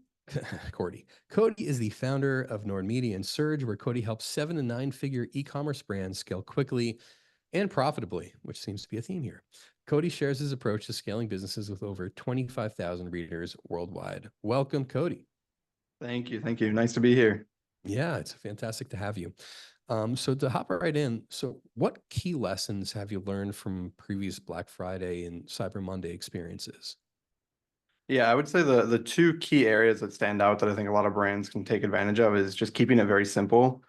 is the founder of Nord Media and Surge, where Cody helps 7 to 9 figure e-commerce brands scale quickly and profitably, which seems to be a theme here. Cody shares his approach to scaling businesses with over 25,000 readers worldwide. Welcome, Cody. Thank you. Thank you. Nice to be here. Yeah, it's fantastic to have you. So to hop right in, so what key lessons have you learned from previous Black Friday and Cyber Monday experiences? Yeah, I would say the two key areas that stand out that I think a lot of brands can take advantage of is just keeping it very simple.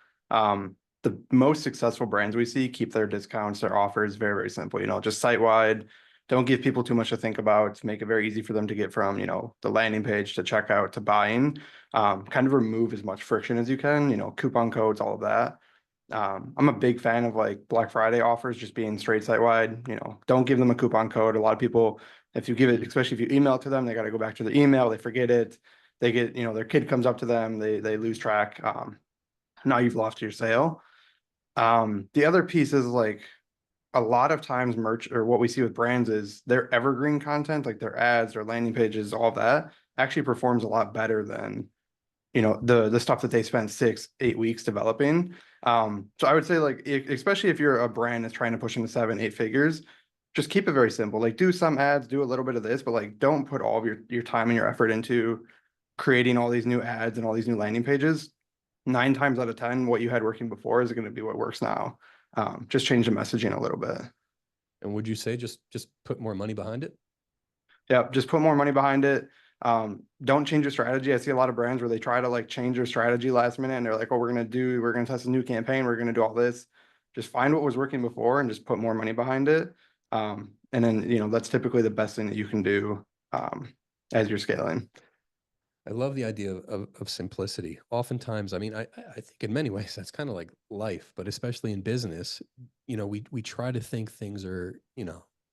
The most successful brands we see keep their discounts, their offers very, very simple, just site-wide. Don't give people too much to think about. Make it very easy for them to get from, the landing page to checkout to buying. Kind of remove as much friction as you can, coupon codes, all of that. I'm a big fan of like Black Friday offers just being straight site-wide. Don't give them a coupon code. A lot of people, if you give it, especially if you email it to them, they got to go back to the email, they forget it, they get, their kid comes up to them, they lose track. Now you've lost your sale. The other piece is like a lot of times merch, or what we see with brands, is their evergreen content, like their ads, their landing pages, all that actually performs a lot better than the stuff that they spend 6-8 weeks developing. So I would say, like, especially if you're a brand that's trying to push into 7-8 figures, just keep it very simple. Like, do some ads, do a little bit of this, but like don't put all of your time and your effort into creating all these new ads and all these new landing pages. 9 times out of 10, what you had working before is going to be what works now. Just change the messaging a little bit. And would you say just put more money behind it? Yeah, just put more money behind it. Don't change your strategy. I see a lot of brands where they try to like change their strategy last minute and they're like, oh, we're going to test a new campaign. We're going to do all this. Just find what was working before and just put more money behind it. And then, that's typically the best thing that you can do as you're scaling. I love the idea of simplicity. Oftentimes, I mean, I think in many ways that's kind of like life, but especially in business, we try to think things are,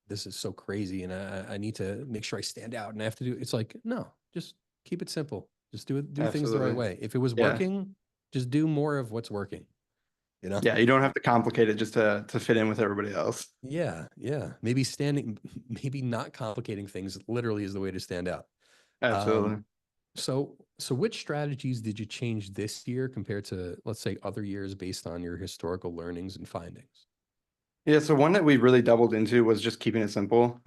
this is so crazy and I need to make sure I stand out and I have to do, it's like, no, just keep it simple. Just do things the right way. If it was working, just do more of what's working, Yeah, you don't have to complicate it just to fit in with everybody else. Yeah. Maybe not complicating things literally is the way to stand out. Absolutely. So which strategies did you change this year compared to, let's say, other years based on your historical learnings and findings? Yeah, so one that we really doubled into was just keeping it simple.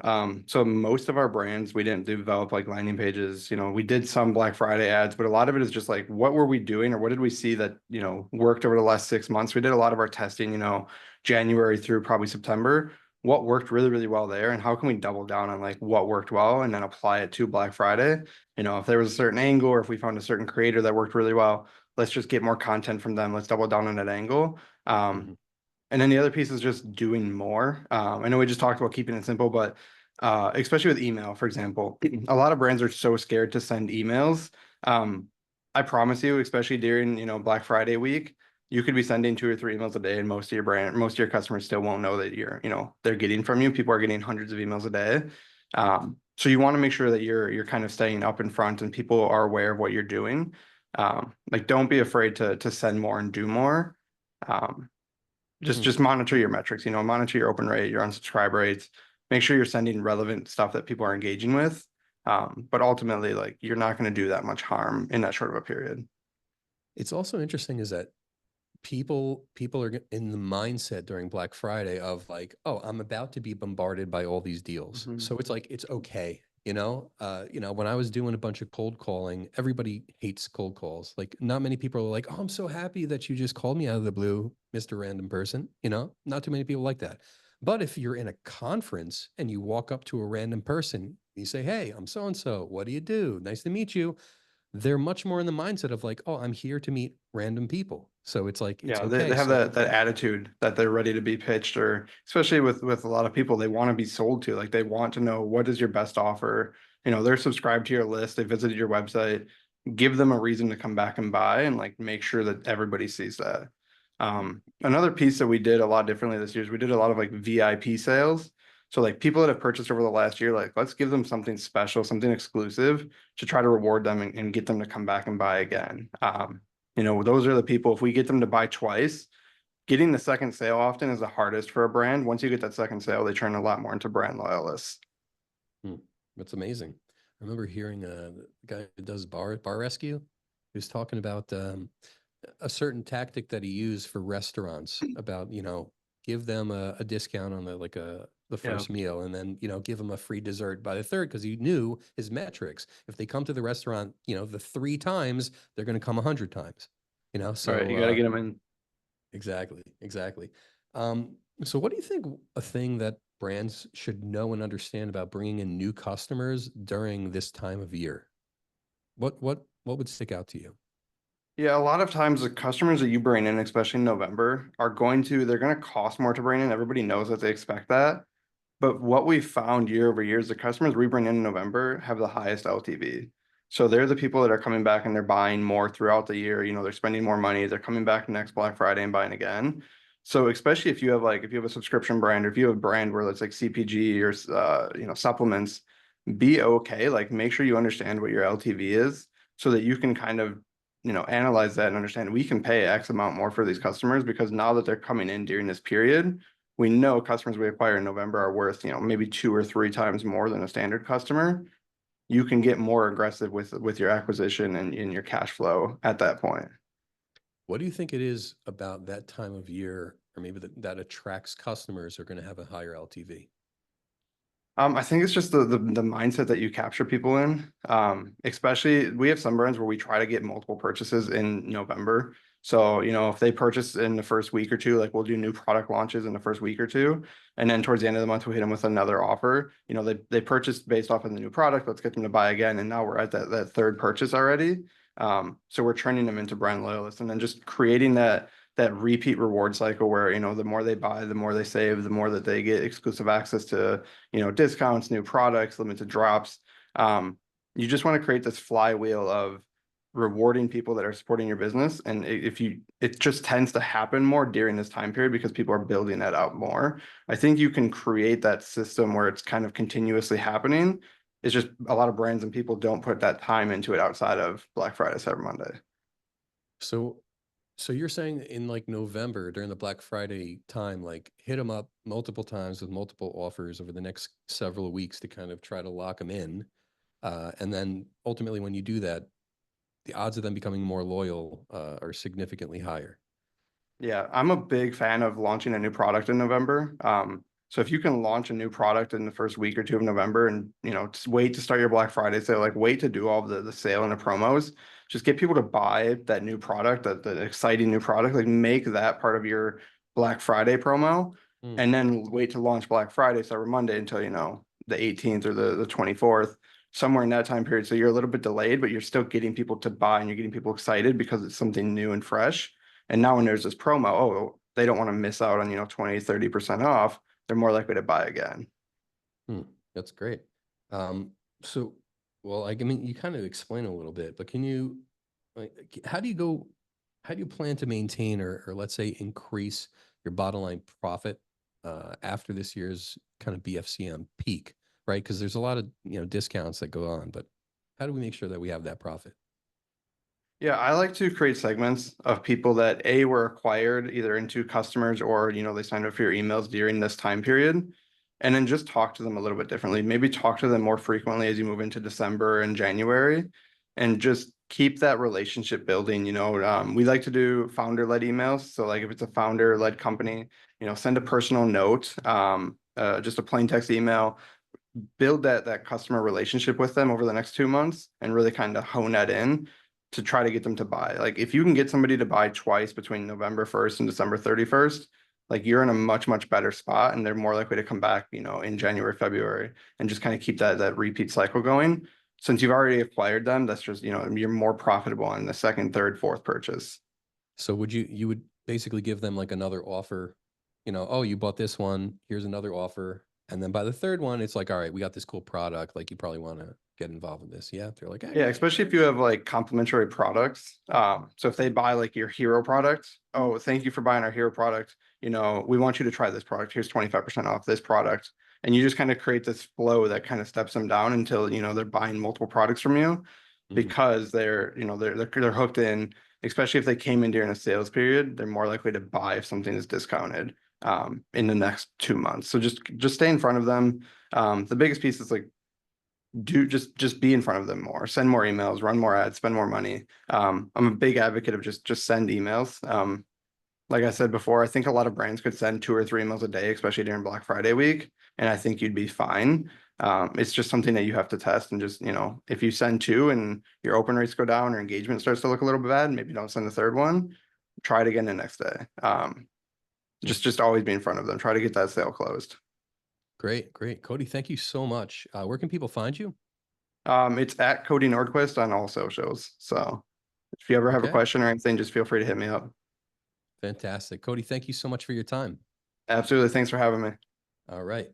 So most of our brands, we didn't develop like landing pages. We did some Black Friday ads, but a lot of it is just like, what were we doing or what did we see that, worked over the last 6 months? We did a lot of our testing, January through probably September. What worked really, really well there, and how can we double down on like what worked well and then apply it to Black Friday? If there was a certain angle or if we found a certain creator that worked really well, let's just get more content from them. Let's double down on that angle. And then the other piece is just doing more. I know we just talked about keeping it simple, but especially with email, for example, a lot of brands are so scared to send emails. I promise you, especially during, Black Friday week, you could be sending 2 or 3 emails a day and most of your customers still won't know that they're getting from you. People are getting hundreds of emails a day. So you want to make sure that you're kind of staying up in front and people are aware of what you're doing. Like, don't be afraid to send more and do more. Just monitor your metrics, monitor your open rate, your unsubscribe rates, make sure you're sending relevant stuff that people are engaging with. But ultimately, like, you're not going to do that much harm in that short of a period. It's also interesting is that people are in the mindset during Black Friday of like, oh, I'm about to be bombarded by all these deals. So it's like, it's okay. When I was doing a bunch of cold calling, everybody hates cold calls. Like, not many people are like, oh, I'm so happy that you just called me out of the blue, Mr. Random Person. Not too many people like that. But if you're in a conference and you walk up to a random person, you say, hey, I'm so-and-so, what do you do? Nice to meet you. they're much more in the mindset of like, oh, I'm here to meet random people. So it's like, it's Yeah, okay. they have So that attitude that they're ready to be pitched, or especially with a lot of people, they want to be sold to. Like they want to know what is your best offer. You know, they're subscribed to your list, they visited your website, give them a reason to come back and buy, and like make sure that everybody sees that. Another piece that we did a lot differently this year is we did a lot of like VIP sales. So like people that have purchased over the last year, like let's give them something special, something exclusive to try to reward them and get them to come back and buy again. You know, those are the people, if we get them to buy twice, getting the second sale often is the hardest for a brand. Once you get that second sale, they turn a lot more into brand loyalists. That's amazing. I remember hearing a guy who does bar rescue. He was talking about a certain tactic that he used for restaurants about, you know, give them a discount on the first meal, and then, you know, give them a free dessert by the third, because he knew his metrics. If they come to the restaurant, you know, the 3 times, they're going to come 100 times, you know? So All right, you got to get them in. exactly. So what do you think a thing that brands should know and understand about bringing in new customers during this time of year? What would stick out to you? Yeah, a lot of times the customers that you bring in, especially in November, they're going to cost more to bring in. Everybody knows that they expect that. But what we found year over year is the customers we bring in November have the highest LTV. So they're the people that are coming back and they're buying more throughout the year. You know, they're spending more money. They're coming back next Black Friday and buying again. So especially if you have a subscription brand, or if you have a brand where it's like CPG or you know, supplements, be okay. Like make sure you understand what your LTV is so that you can kind of, you know, analyze that and understand we can pay X amount more for these customers, because now that they're coming in during this period, we know customers we acquire in November are worth, you know, maybe 2 or 3 times more than a standard customer. You can get more aggressive with your acquisition and in your cash flow at that point. What do you think it is about that time of year, or maybe that attracts customers who are going to have a higher LTV? I think it's just the mindset that you capture people in. Especially we have some brands where we try to get multiple purchases in November. So, you know, if they purchase in the first week or two, like we'll do new product launches in the first week or two. And then towards the end of the month, we hit them with another offer. You know, they purchased based off of the new product. Let's get them to buy again. And now we're at that third purchase already. So we're turning them into brand loyalists, and then just creating that repeat reward cycle where, you know, the more they buy, the more they save, the more that they get exclusive access to, you know, discounts, new products, limited drops. You just want to create this flywheel of rewarding people that are supporting your business. And it just tends to happen more during this time period because people are building that out more. I think you can create that system where it's kind of continuously happening. It's just a lot of brands and people don't put that time into it outside of Black Friday, Cyber Monday. So you're saying in like November during the Black Friday time, like hit them up multiple times with multiple offers over the next several weeks to kind of try to lock them in. And then ultimately when you do that, the odds of them becoming more loyal are significantly higher. Yeah, I'm a big fan of launching a new product in November. So if you can launch a new product in the first week or two of November, and, you know, just wait to start your Black Friday sale, like wait to do all of the sale and the promos, just get people to buy that new product, that exciting new product, like make that part of your Black Friday promo, and then wait to launch Black Friday, Cyber Monday until, you know, the 18th or the 24th, somewhere in that time period. So you're a little bit delayed, but you're still getting people to buy and you're getting people excited because it's something new and fresh. And now when there's this promo, oh, they don't want to miss out on, you know, 20, 30% off. They're more likely to buy again. That's great. So, well, I mean, you kind of explain a little bit, but can you, like, how do you plan to maintain or let's say increase your bottom line profit after this year's kind of BFCM peak, right? Because there's a lot of, you know, discounts that go on, but how do we make sure that we have that profit? Yeah, I like to create segments of people that were acquired either into customers or, you know, they signed up for your emails during this time period, and then just talk to them a little bit differently. Maybe talk to them more frequently as you move into December and January, and just keep that relationship building. You know, we like to do founder-led emails. So like if it's a founder-led company, you know, send a personal note, just a plain text email, build that customer relationship with them over the next 2 months and really kind of hone that in to try to get them to buy. Like if you can get somebody to buy twice between November 1st and December 31st, like you're in a much better spot, and they're more likely to come back, you know, in January, February, and just kind of keep that repeat cycle going. since you've already acquired them, that's just, you're more profitable on the second, third, fourth purchase. So you would basically give them like another offer, oh, you bought this one, here's another offer. And then by the third one, it's like, all right, we got this cool product. Like you probably want to get involved in this. Yeah. They're like, Yeah, especially if you have like complementary products. So if they buy like your hero product, oh, thank you for buying our hero product. We want you to try this product. Here's 25% off this product. And you just kind of create this flow that kind of steps them down until, they're buying multiple products from you because they're hooked in, especially if they came in during a sales period, they're more likely to buy if something is discounted in the next 2 months. So just stay in front of them. The biggest piece is like, just be in front of them more, send more emails, run more ads, spend more money. I'm a big advocate of just send emails. Like I said before, I think a lot of brands could send 2 or 3 emails a day, especially during Black Friday week, and I think you'd be fine. It's just something that you have to test, and just, if you send 2 and your open rates go down or engagement starts to look a little bit bad, maybe don't send the third one, try it again the next day. Just always be in front of them, try to get that sale closed. Great. Cody, thank you so much. Where can people find you? It's at Cody Nordquist on all socials. So if you ever have a question or anything, just feel free to hit me up. Fantastic. Cody, thank you so much for your time. Absolutely. Thanks for having me. All right.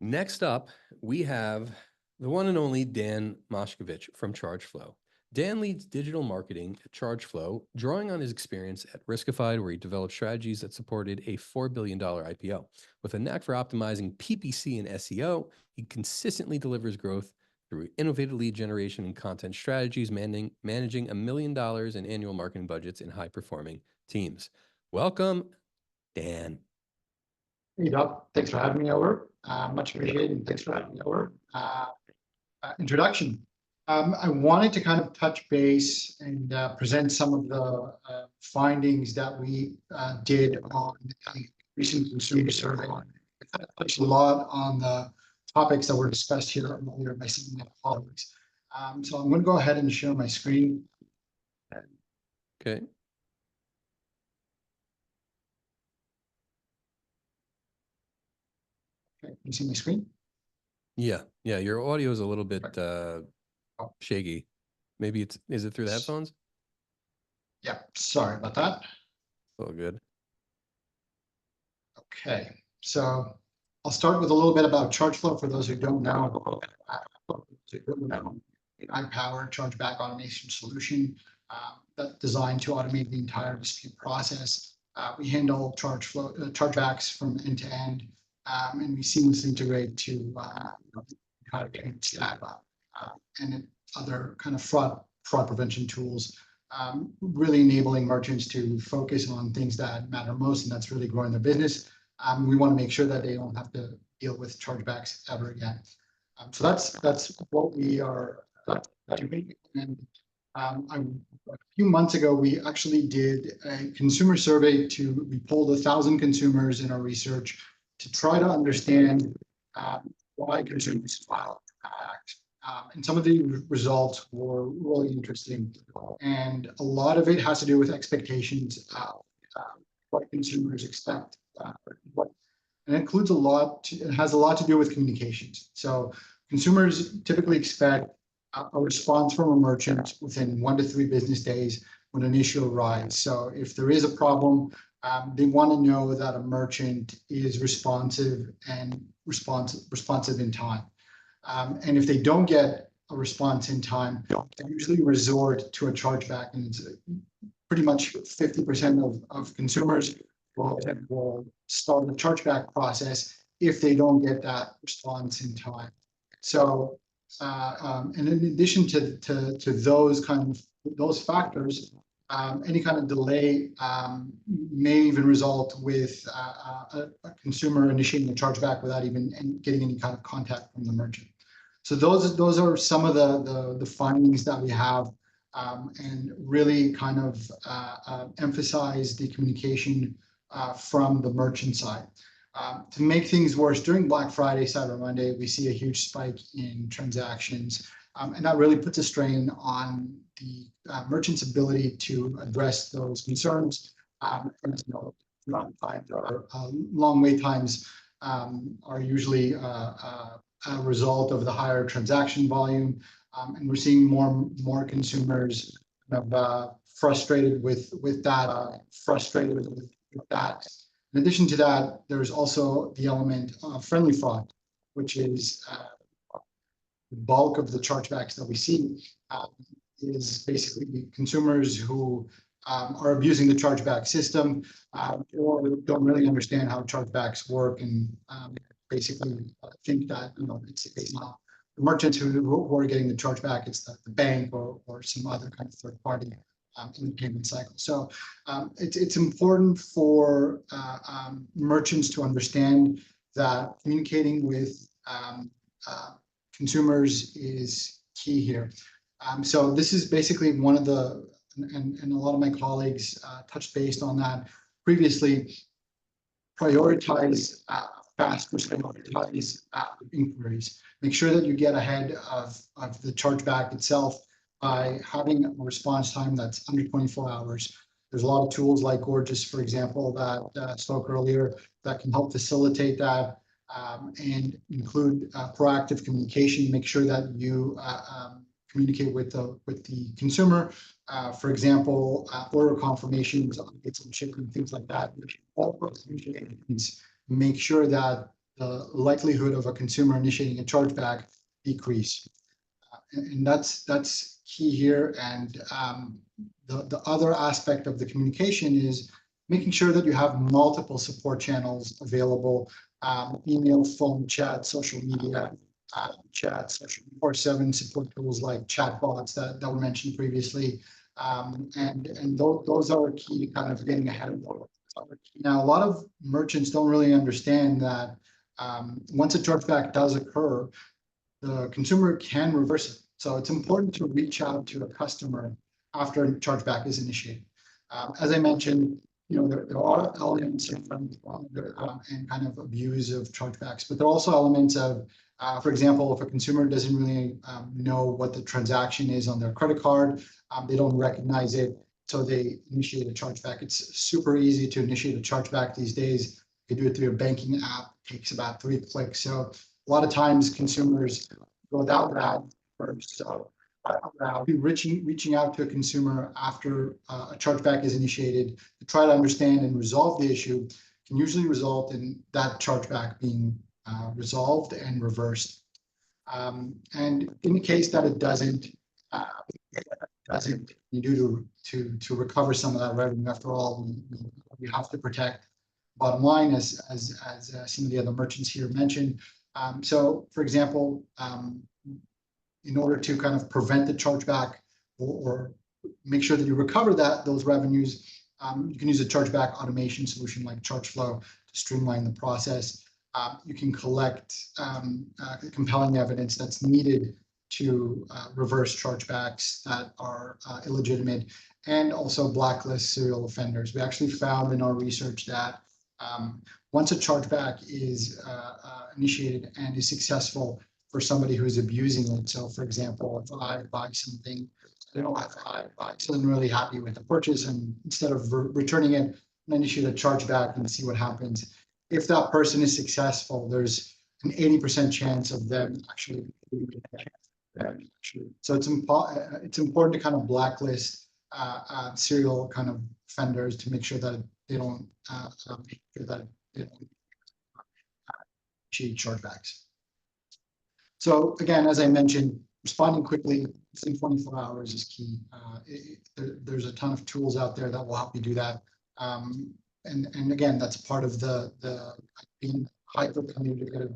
Next up, we have the one and only Dan Moshkovich from Chargeflow. Dan leads digital marketing at Chargeflow, drawing on his experience at Riskified, where he developed strategies that supported a $4 billion IPO. With a knack for optimizing PPC and SEO, he consistently delivers growth through innovative lead generation and content strategies, managing $1 million in annual marketing budgets in high-performing teams. Welcome, Dan. Hey, Doc. Thanks for having me over. Much appreciated, and thanks for having me over. Introduction. I wanted to kind of touch base and present some of the findings that we did on a recent consumer survey. It kind of touched a lot on the topics that were discussed here earlier by some of my colleagues. So I'm going to go ahead and share my screen. Okay. Okay, you see my screen? Yeah. Your audio is a little bit shaky. Maybe is it through the headphones? Yeah, sorry about that. Oh, good. Okay, so I'll start with a little bit about Chargeflow for those who don't know. High-powered chargeback automation solution that's designed to automate the entire dispute process. We handle chargebacks from end to end, and we seamlessly integrate to and other kind of fraud prevention tools, really enabling merchants to focus on things that matter most, and that's really growing their business. We want to make sure that they don't have to deal with chargebacks ever again. So that's what we are doing. And a few months ago, we actually did a consumer survey. We polled 1,000 consumers in our research to try to understand why consumers file act. And some of the results were really interesting. And a lot of it has to do with expectations of what consumers expect. And it includes it has a lot to do with communications. So consumers typically expect a response from a merchant within 1 to 3 business days when an issue arises. So if there is a problem, they want to know that a merchant is responsive in time. And if they don't get a response in time, they usually resort to a chargeback, and it's pretty much 50% of consumers will start the chargeback process if they don't get that response in time. So, and in addition to those factors, any kind of delay may even result with a consumer initiating a chargeback without even getting any kind of contact from the merchant. So those are some of the findings that we have, and really kind of emphasize the communication from the merchant side. To make things worse, during Black Friday, Cyber Monday, we see a huge spike in transactions, and that really puts a strain on the merchant's ability to address those concerns. Long wait times are usually a result of the higher transaction volume, And we're seeing more consumers kind of frustrated with that, In addition to that, there's also the element of friendly fraud, which is the bulk of the chargebacks that we see is basically consumers who are abusing the chargeback system or don't really understand how chargebacks work and basically think that it's not the merchants who are getting the chargeback, it's the bank or some other kind of third party in the payment cycle. So it's important for merchants to understand that communicating with consumers is key here. So this is basically one of the, and a lot of my colleagues touched base on that previously, prioritize fast prioritize inquiries. Make sure that you get ahead of the chargeback itself by having a response time that's under 24 hours. There's a lot of tools like Gorgeous, for example, that I spoke earlier that can help facilitate that and include proactive communication. Make sure that you communicate with the consumer. For example, order confirmations, updates on shipping, things like that. All make sure that the likelihood of a consumer initiating a chargeback decrease. And that's key here. And the other aspect of the communication is making sure that you have multiple support channels available, email, phone, chat, social media, chat, social 24/7 support tools like chatbots that were mentioned previously. And those are key to kind of getting ahead of those. Now, a lot of merchants don't really understand that once a chargeback does occur, the consumer can reverse it. So it's important to reach out to a customer after a chargeback is initiated. As I mentioned, there are elements of and kind of abuse of chargebacks, but there are also elements of, for example, if a consumer doesn't really know what the transaction is on their credit card, they don't recognize it, so they initiate a chargeback. It's super easy to initiate a chargeback these days. You can do it through your banking app. It takes about 3 clicks. So a lot of times consumers go that route first. So reaching out to a consumer after a chargeback is initiated to try to understand and resolve the issue can usually result in that chargeback being resolved and reversed. And in the case that it doesn't, you do to recover some of that revenue. After all, we have to protect bottom line, as some of the other merchants here mentioned. So, for example, in order to kind of prevent the chargeback or make sure that you recover those revenues, you can use a chargeback automation solution like Chargeflow to streamline the process. You can collect compelling evidence that's needed to reverse chargebacks that are illegitimate, and also blacklist serial offenders. We actually found in our research that once a chargeback is initiated and is successful for somebody who is abusing it, so for example, if I buy something, if I buy something really happy with the purchase, and instead of returning it, I initiate a chargeback and see what happens. If that person is successful, there's an 80% chance of them actually. So it's important to kind of blacklist serial kind of offenders to make sure that they don't achieve chargebacks. So again, as I mentioned, responding quickly within 24 hours is key. There's a ton of tools out there that will help you do that. And again, that's part of the being hyper communicative,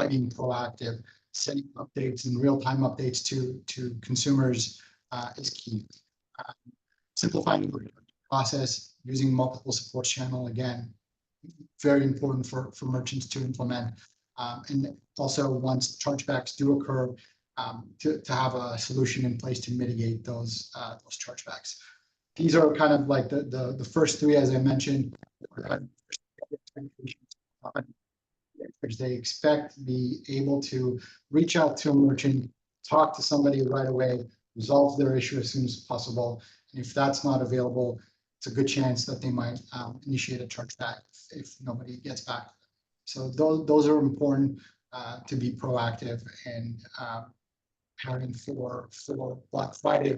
being proactive, sending updates and real-time updates to consumers is key. Simplifying the process, using multiple support channel, again, very important for merchants to implement. And also, once chargebacks do occur, to have a solution in place to mitigate those chargebacks. These are kind of like the first three, as I mentioned. They expect to be able to reach out to a merchant, talk to somebody right away, resolve their issue as soon as possible. And if that's not available, it's a good chance that they might initiate a chargeback if nobody gets back. So those are important to be proactive and preparing for Black Friday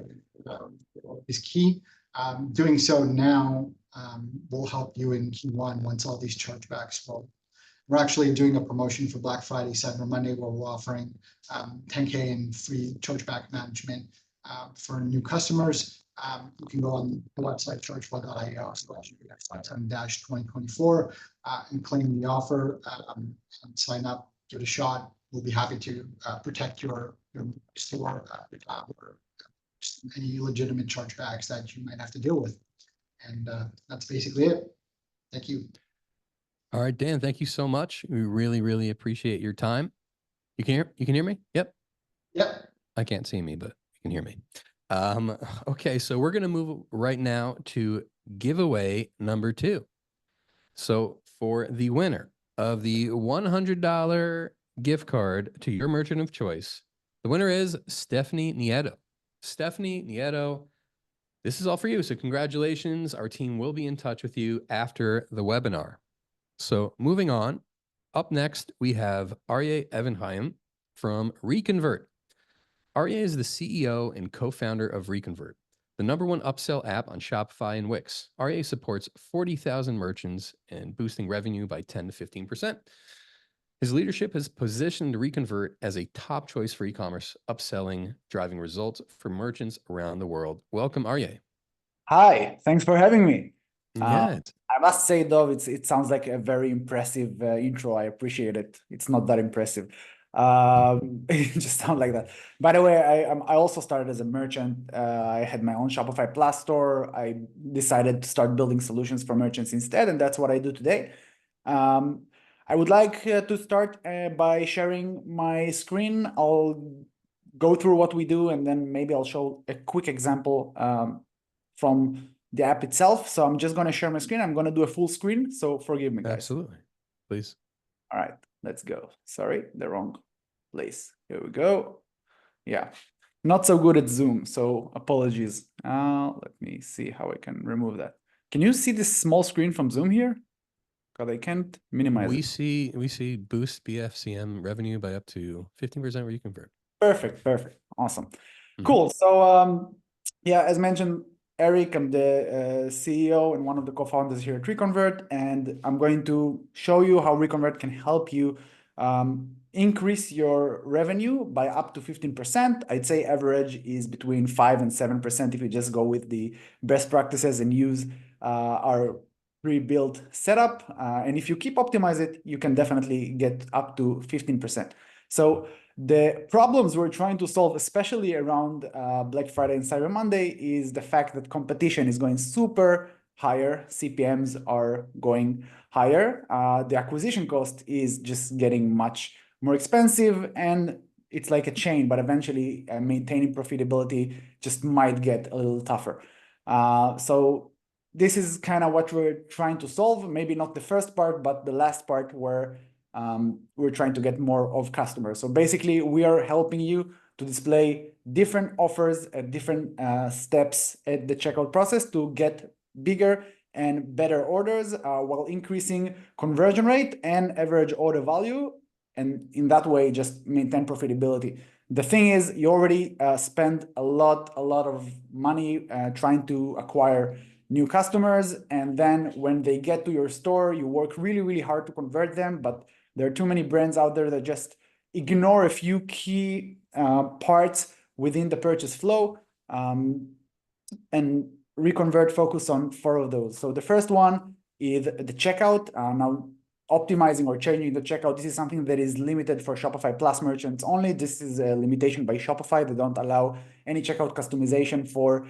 is key. Doing so now will help you in Q1 once all these chargebacks roll. We're actually doing a promotion for Black Friday, Cyber Monday, where we're offering 10K in free chargeback management for new customers. You can go on the website chargeflow.io/2024 and claim the offer and sign up, give it a shot. We'll be happy to protect your store or any legitimate chargebacks that you might have to deal with. And that's basically it. Thank you. All right, Dan, thank you so much. We really, really appreciate your time. You can hear me? Yep. Yep. I can't see me, but you can hear me. Okay, so we're going to move right now to giveaway number 2. So for the winner of the $100 gift card to your merchant of choice, the winner is Stephanie Nieto. Stephanie Nieto, this is all for you. So congratulations. Our team will be in touch with you after the webinar. So moving on, up next, we have Aryeh Evenheim from Reconvert. Aryeh is the CEO and co-founder of Reconvert, the #1 upsell app on Shopify and Wix. Aryeh supports 40,000 merchants and boosting revenue by 10 to 15%. His leadership has positioned Reconvert as a top choice for e-commerce upselling, driving results for merchants around the world. Welcome, Aryeh. Hi, thanks for having me. Yeah. I must say, though, it sounds like a very impressive intro. I appreciate it. It's not that impressive. It just sounds like that. By the way, I also started as a merchant. I had my own Shopify Plus store. I decided to start building solutions for merchants instead, and that's what I do today. I would like to start by sharing my screen. I'll go through what we do, and then maybe I'll show a quick example from the app itself. So I'm just going to share my screen. I'm going to do a full screen. So forgive me, guys. Absolutely. Please. All right, let's go. Sorry, the wrong place. Here we go. Yeah, not so good at Zoom. So apologies. Let me see how I can remove that. Can you see this small screen from Zoom here? Because I can't minimize it. We see boost BFCM revenue by up to 15% where you convert. Perfect. Awesome. Cool. So yeah, as mentioned, Eric, I'm the CEO and one of the co-founders here at Reconvert, and I'm going to show you how Reconvert can help you increase your revenue by up to 15%. I'd say average is between 5 and 7% if you just go with the best practices and use our pre-built setup. And if you keep optimize it, you can definitely get up to 15%. So the problems we're trying to solve, especially around Black Friday and Cyber Monday, is the fact that competition is going super higher. CPMs are going higher. The acquisition cost is just getting much more expensive, and it's like a chain, but eventually maintaining profitability just might get a little tougher. So this is kind of what we're trying to solve. Maybe not the first part, but the last part where we're trying to get more of customers. So basically, we are helping you to display different offers at different steps at the checkout process to get bigger and better orders while increasing conversion rate and average order value. And in that way, just maintain profitability. The thing is, you already spend a lot of money trying to acquire new customers. And then when they get to your store, you work really hard to convert them. But there are too many brands out there that just ignore a few key parts within the purchase flow, and Reconvert focus on 4 of those. So the first one is the checkout. Now, optimizing or changing the checkout, this is something that is limited for Shopify Plus merchants only. This is a limitation by Shopify. They don't allow any checkout customization for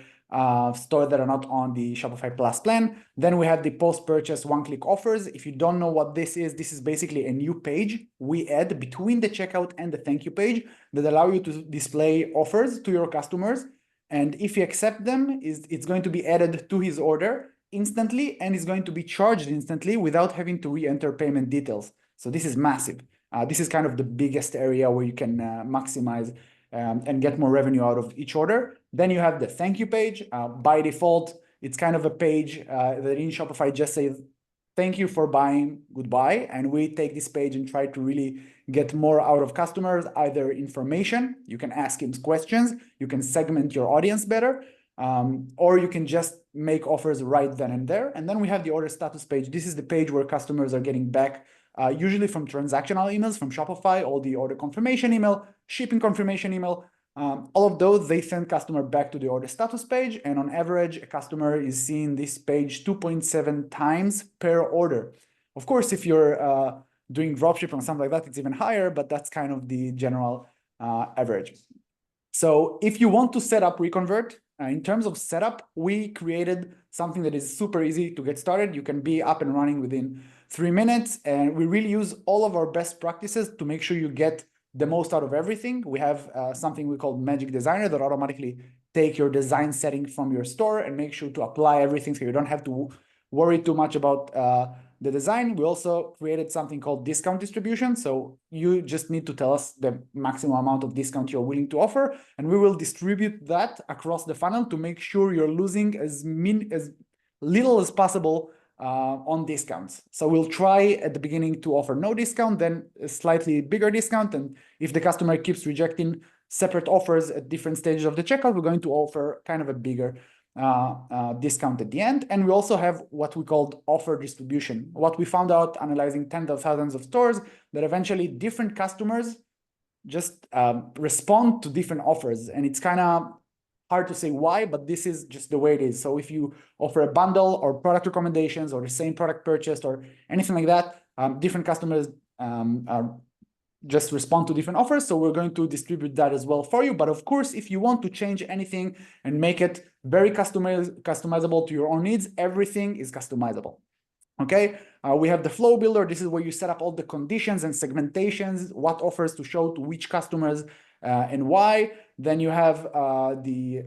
stores that are not on the Shopify Plus plan. Then we have the post-purchase one-click offers. If you don't know what this is basically a new page we add between the checkout and the thank you page that allow you to display offers to your customers. And if you accept them, it's going to be added to his order instantly, and is going to be charged instantly without having to re-enter payment details. So this is massive. This is kind of the biggest area where you can maximize and get more revenue out of each order. Then you have the thank you page. By default, it's kind of a page that in Shopify just says thank you for buying, goodbye. And we take this page and try to really get more out of customers, either information, you can ask him questions, you can segment your audience better, or you can just make offers right then and there. And then we have the order status page. This is the page where customers are getting back, usually from transactional emails from Shopify, all the order confirmation email, shipping confirmation email, all of those, they send customer back to the order status page. And on average, a customer is seeing this page 2.7 times per order. Of course, if you're doing dropshipping or something like that, it's even higher, but that's kind of the general average. So if you want to set up Reconvert, in terms of setup, we created something that is super easy to get started. You can be up and running within 3 minutes. And we really use all of our best practices to make sure you get the most out of everything. We have something we call Magic Designer that automatically take your design setting from your store and make sure to apply everything so you don't have to worry too much about the design. We also created something called discount distribution. So you just need to tell us the maximum amount of discount you're willing to offer, and we will distribute that across the funnel to make sure you're losing as little as possible on discounts. So we'll try at the beginning to offer no discount, then a slightly bigger discount. And if the customer keeps rejecting separate offers at different stages of the checkout, we're going to offer kind of a bigger discount at the end. And we also have what we called offer distribution. What we found out analyzing tens of thousands of stores, that eventually different customers just respond to different offers. And it's kind of hard to say why, but this is just the way it is. So if you offer a bundle or product recommendations or the same product purchased or anything like that, different customers just respond to different offers. So we're going to distribute that as well for you. But of course, if you want to change anything and make it very customizable to your own needs, everything is customizable. Okay, we have the flow builder. This is where you set up all the conditions and segmentations, what offers to show to which customers and why. Then you have the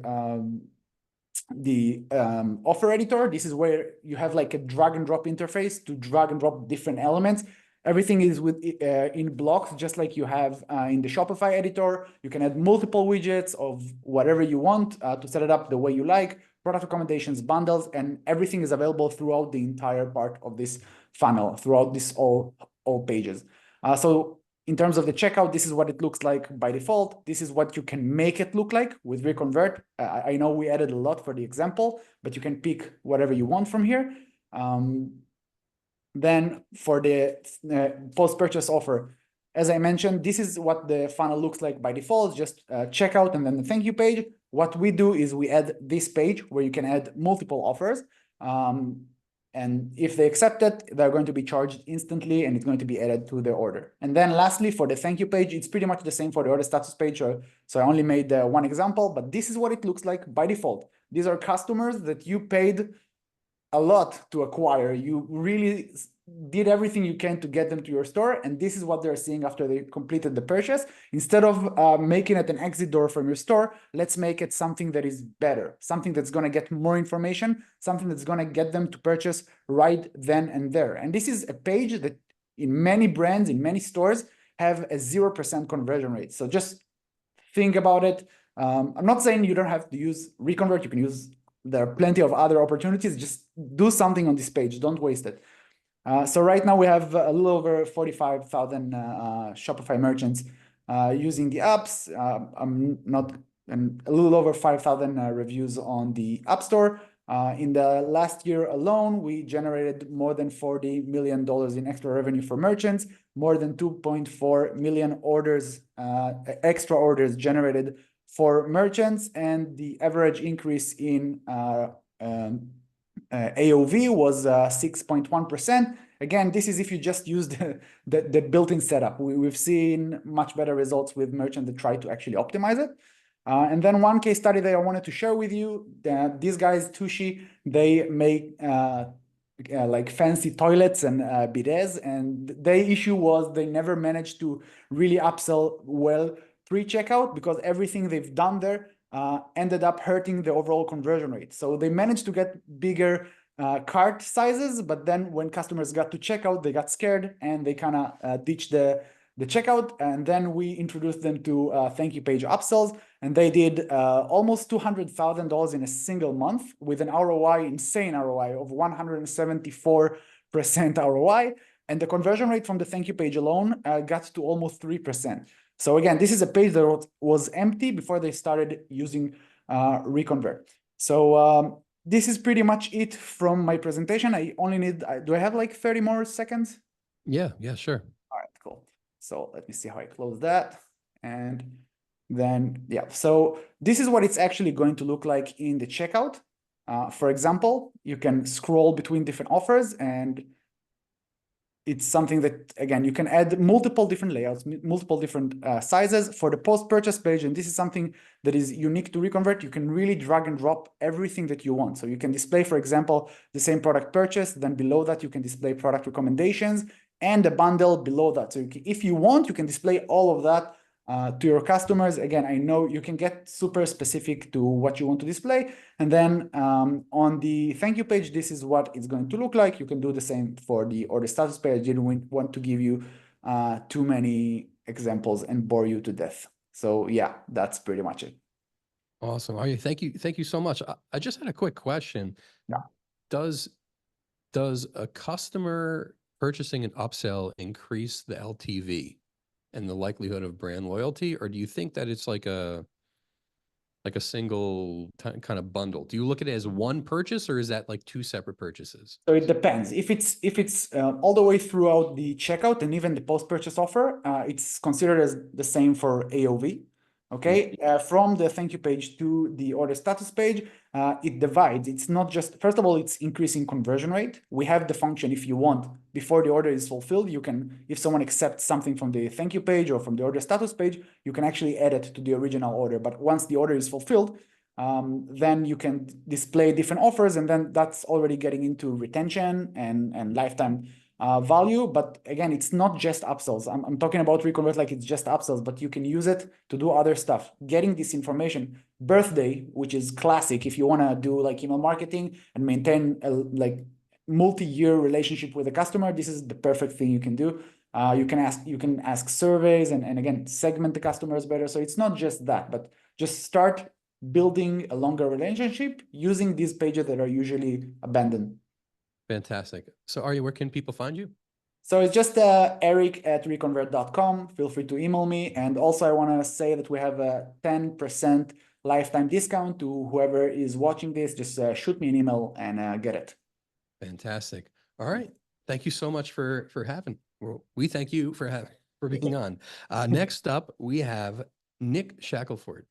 offer editor. This is where you have like a drag and drop interface to drag and drop different elements. Everything is in blocks, just like you have in the Shopify editor. You can add multiple widgets of whatever you want to set it up the way you like, product recommendations, bundles, and everything is available throughout the entire part of this funnel, throughout this all pages. So in terms of the checkout, this is what it looks like by default. This is what you can make it look like with Reconvert. I know we added a lot for the example, but you can pick whatever you want from here. Then for the post-purchase offer, as I mentioned, this is what the funnel looks like by default, just checkout and then the thank you page. What we do is we add this page where you can add multiple offers. And if they accept it, they're going to be charged instantly and it's going to be added to their order. And then lastly, for the thank you page, it's pretty much the same for the order status page. So I only made one example, but this is what it looks like by default. These are customers that you paid a lot to acquire. You really did everything you can to get them to your store, and this is what they're seeing after they completed the purchase. Instead of making it an exit door from your store, let's make it something that is better, something that's going to get more information, something that's going to get them to purchase right then and there. And this is a page that in many brands, in many stores, have a 0% conversion rate. So just think about it. I'm not saying you don't have to use Reconvert. You can use, there are plenty of other opportunities. Just do something on this page. Don't waste it. So right now we have a little over 45,000 Shopify merchants using the apps. And a little over 5,000 reviews on the App Store. In the last year alone, we generated more than $40 million in extra revenue for merchants, more than 2.4 million orders, extra orders generated for merchants, and the average increase in AOV was 6.1%. Again, this is if you just use the built-in setup. We've seen much better results with merchants that try to actually optimize it. And then one case study that I wanted to share with you, these guys, Tushy, they make like fancy toilets and bidets, and their issue was they never managed to really upsell well pre-checkout because everything they've done there ended up hurting the overall conversion rate. So they managed to get bigger cart sizes, but then when customers got to checkout, they got scared and they kind of ditched the checkout. And then we introduced them to thank you page upsells, and they did almost $200,000 in a single month with an ROI, insane ROI of 174% ROI, and the conversion rate from the thank you page alone got to almost 3%. So again, this is a page that was empty before they started using Reconvert. So this is pretty much it from my presentation. I only need, do I have like 30 more seconds? Yeah, sure. All right, cool. So let me see how I close that. And then, yeah, so this is what it's actually going to look like in the checkout. For example, you can scroll between different offers, and it's something that, again, you can add multiple different layouts, multiple different sizes for the post-purchase page. And this is something that is unique to Reconvert. You can really drag and drop everything that you want. So you can display, for example, the same product purchase. Then below that, you can display product recommendations and a bundle below that. So if you want, you can display all of that to your customers. Again, I know you can get super specific to what you want to display. And then on the thank you page, this is what it's going to look like. You can do the same for the order status page. I didn't want to give you too many examples and bore you to death. So yeah, that's pretty much it. Awesome. Arya, thank you so much. I just had a quick question. Yeah. Does a customer purchasing an upsell increase the LTV and the likelihood of brand loyalty, or do you think that it's like a single kind of bundle? Do you look at it as one purchase, or is that like two separate purchases? So it depends. If it's all the way throughout the checkout and even the post-purchase offer, it's considered as the same for AOV. Okay, from the thank you page to the order status page, it divides. It's not just, first of all, it's increasing conversion rate. We have the function, if you want, before the order is fulfilled, you can, if someone accepts something from the thank you page or from the order status page, you can actually add it to the original order. But once the order is fulfilled, then you can display different offers, and then that's already getting into retention and lifetime value. But again, it's not just upsells. I'm talking about Reconvert like it's just upsells, but you can use it to do other stuff. Getting this information, birthday, which is classic if you want to do like email marketing and maintain a like multi-year relationship with a customer, this is the perfect thing you can do. You can ask surveys and again, segment the customers better. So it's not just that, but just start building a longer relationship using these pages that are usually abandoned. Fantastic. So Arya, where can people find you? So it's just eric@reconvert.com. Feel free to email me. And also I want to say that we have a 10% lifetime discount to whoever is watching this. Just shoot me an email and get it. Fantastic. All right. Thank you so much for having. Well, we thank you for being on. Next up, we have Nick Shackelford.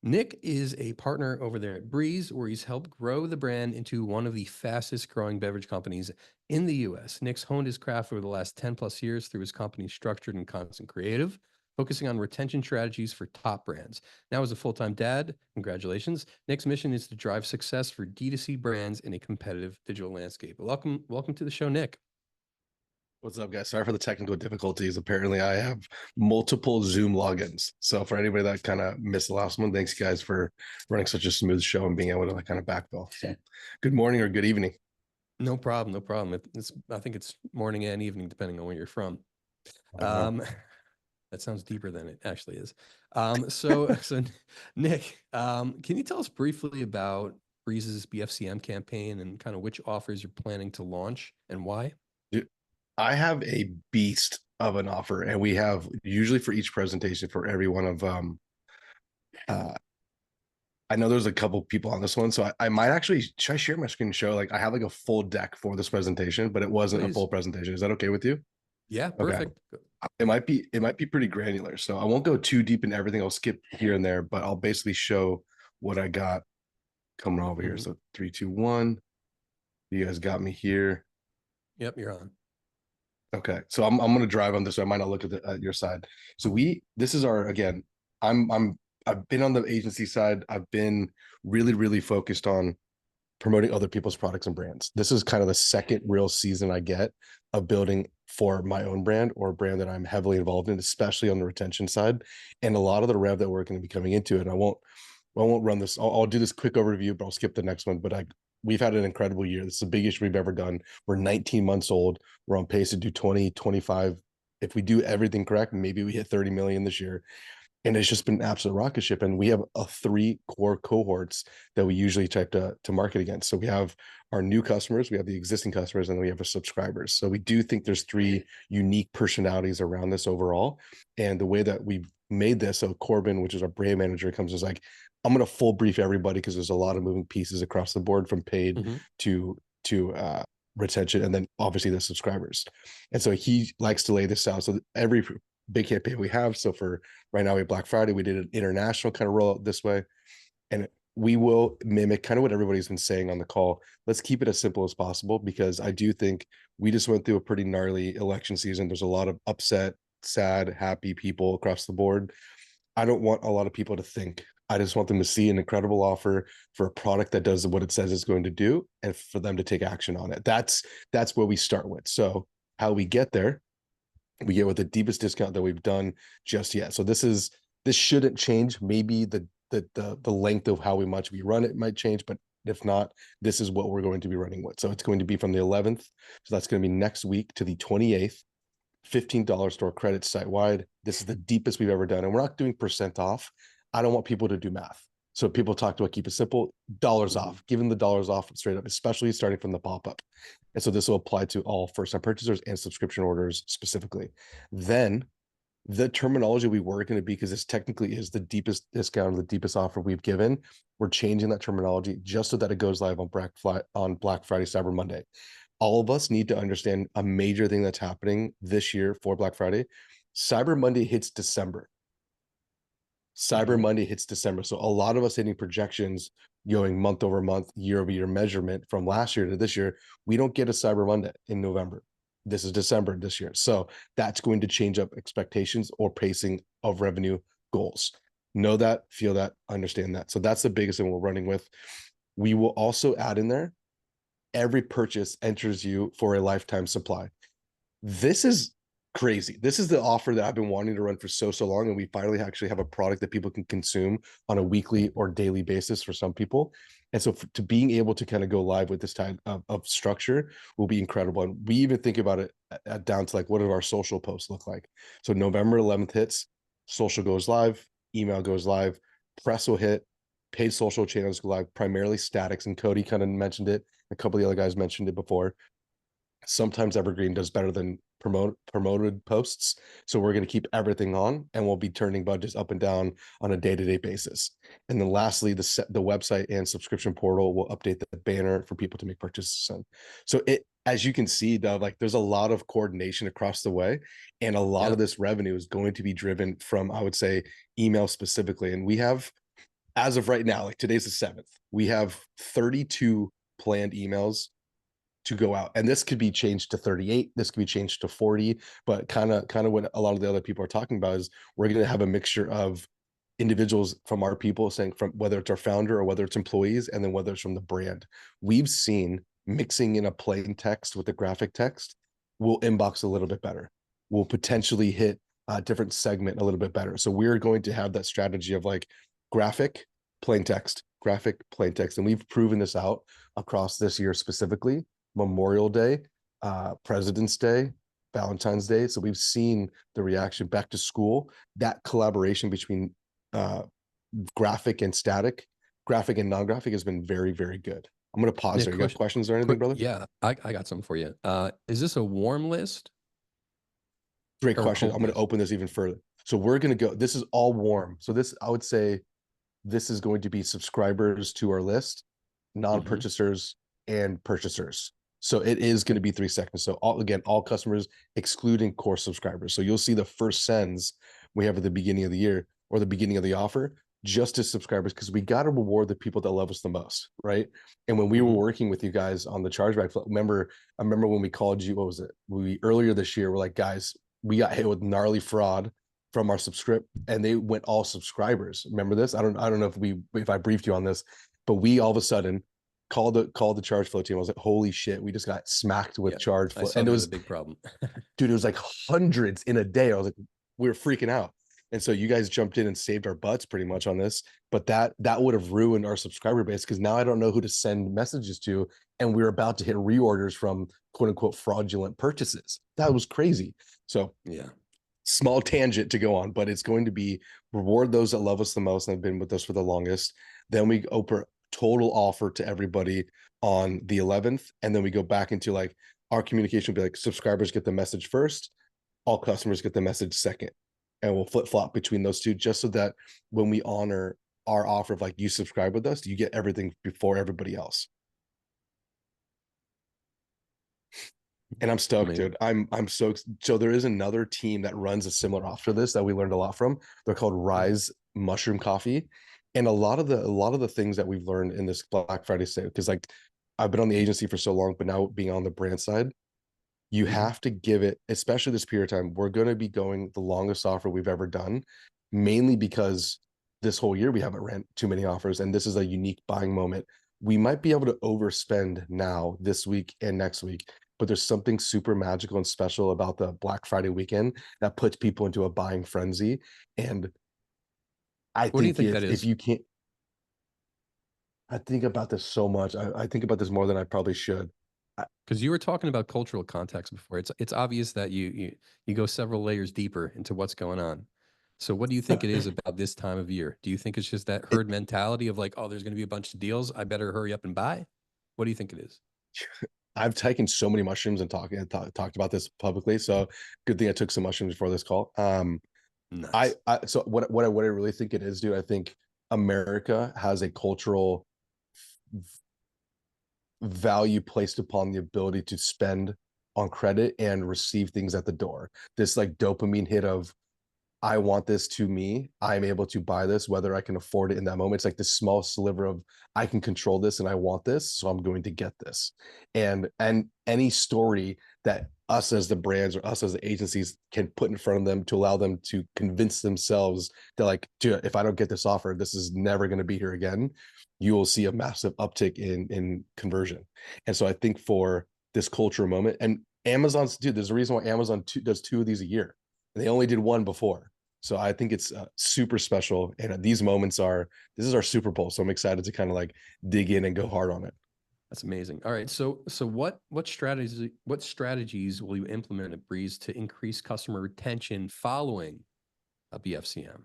Nick is a partner over there at Breeze, where he's helped grow the brand into one of the fastest growing beverage companies in the US. Nick's honed his craft over the last 10 plus years through his company's Structured and Constant Creative, focusing on retention strategies for top brands. Now as a full-time dad, congratulations. Nick's mission is to drive success for D2C brands in a competitive digital landscape. Welcome to the show, Nick. What's up, guys? Sorry for the technical difficulties. Apparently, I have multiple Zoom logins. So for anybody that kind of missed the last one, thanks, guys, for running such a smooth show and being able to kind of backfill. So good morning or good evening. No problem. I think it's morning and evening, depending on where you're from. That sounds deeper than it actually is. So Nick, can you tell us briefly about Breeze's BFCM campaign and kind of which offers you're planning to launch and why? I have a beast of an offer, and we have usually for each presentation for every one of I know there's a couple people on this one, so I might actually, should I share my screen and show, like I have like a full deck for this presentation, but it wasn't a full presentation. Is that okay with you? Yeah, perfect. Okay. It might be pretty granular, so I won't go too deep in everything. I'll skip here and there, but I'll basically show what I got coming over here. So 3, 2, 1. You guys got me here. Yep, you're on. Okay, so I'm going to drive on this, so I might not look at your side. So this is our, again, I've been on the agency side. I've been really focused on promoting other people's products and brands. This is kind of the second real season I get of building for my own brand or a brand that I'm heavily involved in, especially on the retention side. And a lot of the rev that we're going to be coming into, and I won't run this. I'll do this quick overview, but I'll skip the next one. But we've had an incredible year. This is the biggest we've ever done. We're 19 months old. We're on pace to do 20, 25. If we do everything correct, maybe we hit 30 million this year. And it's just been absolute rocket ship. And we have 3 core cohorts that we usually type to market against. So we have our new customers, we have the existing customers, and then we have our subscribers. So we do think there's 3 unique personalities around this overall. And the way that we've made this, so Corbin, which is our brand manager, comes as like, I'm going to full brief everybody because there's a lot of moving pieces across the board from paid to retention, and then obviously the subscribers. And so he likes to lay this out. So every big campaign we have, so for right now we have Black Friday, we did an international kind of rollout this way, and we will mimic kind of what everybody's been saying on the call. Let's keep it as simple as possible, because I do think we just went through a pretty gnarly election season. There's a lot of upset, sad, happy people across the board. I don't want a lot of people to think. I just want them to see an incredible offer for a product that does what it says it's going to do, and for them to take action on it. That's where we start with. So how we get there, we get with the deepest discount that we've done just yet. So this shouldn't change. Maybe the length of how much we run it might change, but if not, this is what we're going to be running with. So it's going to be from the 11th. So that's going to be next week to the 28th. $15 store credit site wide. This is the deepest we've ever done. And we're not doing % off. I don't want people to do math. So people talk about keep it simple, dollars off, give them the dollars off straight up, especially starting from the pop-up. And so this will apply to all first-time purchasers and subscription orders specifically. Then the terminology we were going to be, because this technically is the deepest discount, the deepest offer we've given, we're changing that terminology just so that it goes live on Black Friday, Cyber Monday. All of us need to understand a major thing that's happening this year for Black Friday. Cyber Monday hits December. Cyber Monday hits December. So a lot of us hitting projections going month over month, year over year measurement from last year to this year, we don't get a Cyber Monday in November. This is December this year. So that's going to change up expectations or pacing of revenue goals. Know that, feel that, understand that. So that's the biggest thing we're running with. We will also add in there, every purchase enters you for a lifetime supply. This is crazy. This is the offer that I've been wanting to run for so long, and we finally actually have a product that people can consume on a weekly or daily basis for some people. And so to being able to kind of go live with this type of structure will be incredible. And we even think about it down to like, what do our social posts look like? So November 11th hits, social goes live, email goes live, press will hit, paid social channels go live, primarily statics. And Cody kind of mentioned it. A couple of the other guys mentioned it before. Sometimes Evergreen does better than promoted posts. So we're going to keep everything on, and we'll be turning budgets up and down on a day-to-day basis. And then lastly, the website and subscription portal will update the banner for people to make purchases on. So as you can see, Dov, like there's a lot of coordination across the way, and a lot of this revenue is going to be driven from, I would say, email specifically. And we have, as of right now, like today's the 7th, we have 32 planned emails to go out, and this could be changed to 38, this could be changed to 40, but kind of what a lot of the other people are talking about is we're going to have a mixture of individuals from our people saying, from whether it's our founder or whether it's employees, and then whether it's from the brand. We've seen mixing in a plain text with the graphic text will inbox a little bit better, will potentially hit a different segment a little bit better. So we're going to have that strategy of like graphic, plain text, graphic, plain text. And we've proven this out across this year, specifically Memorial Day, President's Day, Valentine's Day. So we've seen the reaction. Back to school, that collaboration between graphic and static, graphic and non-graphic has been very, very good. I'm going to pause there. You got questions or anything, brother? Yeah, I got something for you. Is this a warm list? Great question. I'm going to open this even further. So we're going to go, this is all warm. So this, I would say this is going to be subscribers to our list, non-purchasers and purchasers. So it is going to be 3 seconds. So all customers excluding core subscribers. So you'll see the first sends we have at the beginning of the year or the beginning of the offer, just as subscribers, because we got to reward the people that love us the most, right? And when we were working with you guys on the chargeback, I remember when we called you, what was it? Earlier this year, we're like, guys, we got hit with gnarly fraud from our subscript, and they went all subscribers. Remember this? I don't know if I briefed you on this, but we all of a sudden called the Chargeflow team. I was like, holy shit, we just got smacked with Chargeflow. And it was a big problem. Dude, it was like hundreds in a day. I was like, we were freaking out. And so you guys jumped in and saved our butts pretty much on this, but that would have ruined our subscriber base, because now I don't know who to send messages to. And we're about to hit reorders from quote unquote fraudulent purchases. That was crazy. So small tangent to go on, but it's going to be reward those that love us the most and have been with us for the longest. Then we open total offer to everybody on the 11th. And then we go back into like our communication will be like subscribers get the message first, all customers get the message second. And we'll flip flop between those two just so that when we honor our offer of like you subscribe with us, you get everything before everybody else. And I'm stoked, dude. I'm so there is another team that runs a similar offer to this that we learned a lot from. They're called Rise Mushroom Coffee. And a lot of the things that we've learned in this Black Friday sale, because like I've been on the agency for so long, but now being on the brand side, you have to give it, especially this period of time, we're going to be going the longest offer we've ever done, mainly because this whole year we haven't ran too many offers, and this is a unique buying moment. We might be able to overspend now this week and next week, but there's something super magical and special about the Black Friday weekend that puts people into a buying frenzy. And What do you think that is? if you can't, I think about this so much. I think about this more than I probably should. Because you were talking about cultural context before. It's obvious that you go several layers deeper into what's going on. So what do you think it is about this time of year? Do you think it's just that herd mentality of like, oh, there's going to be a bunch of deals, I better hurry up and buy? What do you think it is? I've taken so many mushrooms and talked about this publicly. So good thing I took some mushrooms before this call. Nice. So what I really think it is, dude, I think America has a cultural value placed upon the ability to spend on credit and receive things at the door. This like dopamine hit of, I want this to me. I'm able to buy this, whether I can afford it in that moment. It's like this small sliver of, I can control this and I want this, so I'm going to get this. And any story that us as the brands or us as the agencies can put in front of them to allow them to convince themselves that like, dude, if I don't get this offer, this is never going to be here again. You will see a massive uptick in conversion. And so I think for this cultural moment, and Amazon's, dude, there's a reason why Amazon does 2 of these a year. They only did 1 before. So I think it's super special. And these moments this is our Super Bowl. So I'm excited to kind of like dig in and go hard on it. That's amazing. All right. So what strategies will you implement at Breeze to increase customer retention following a BFCM?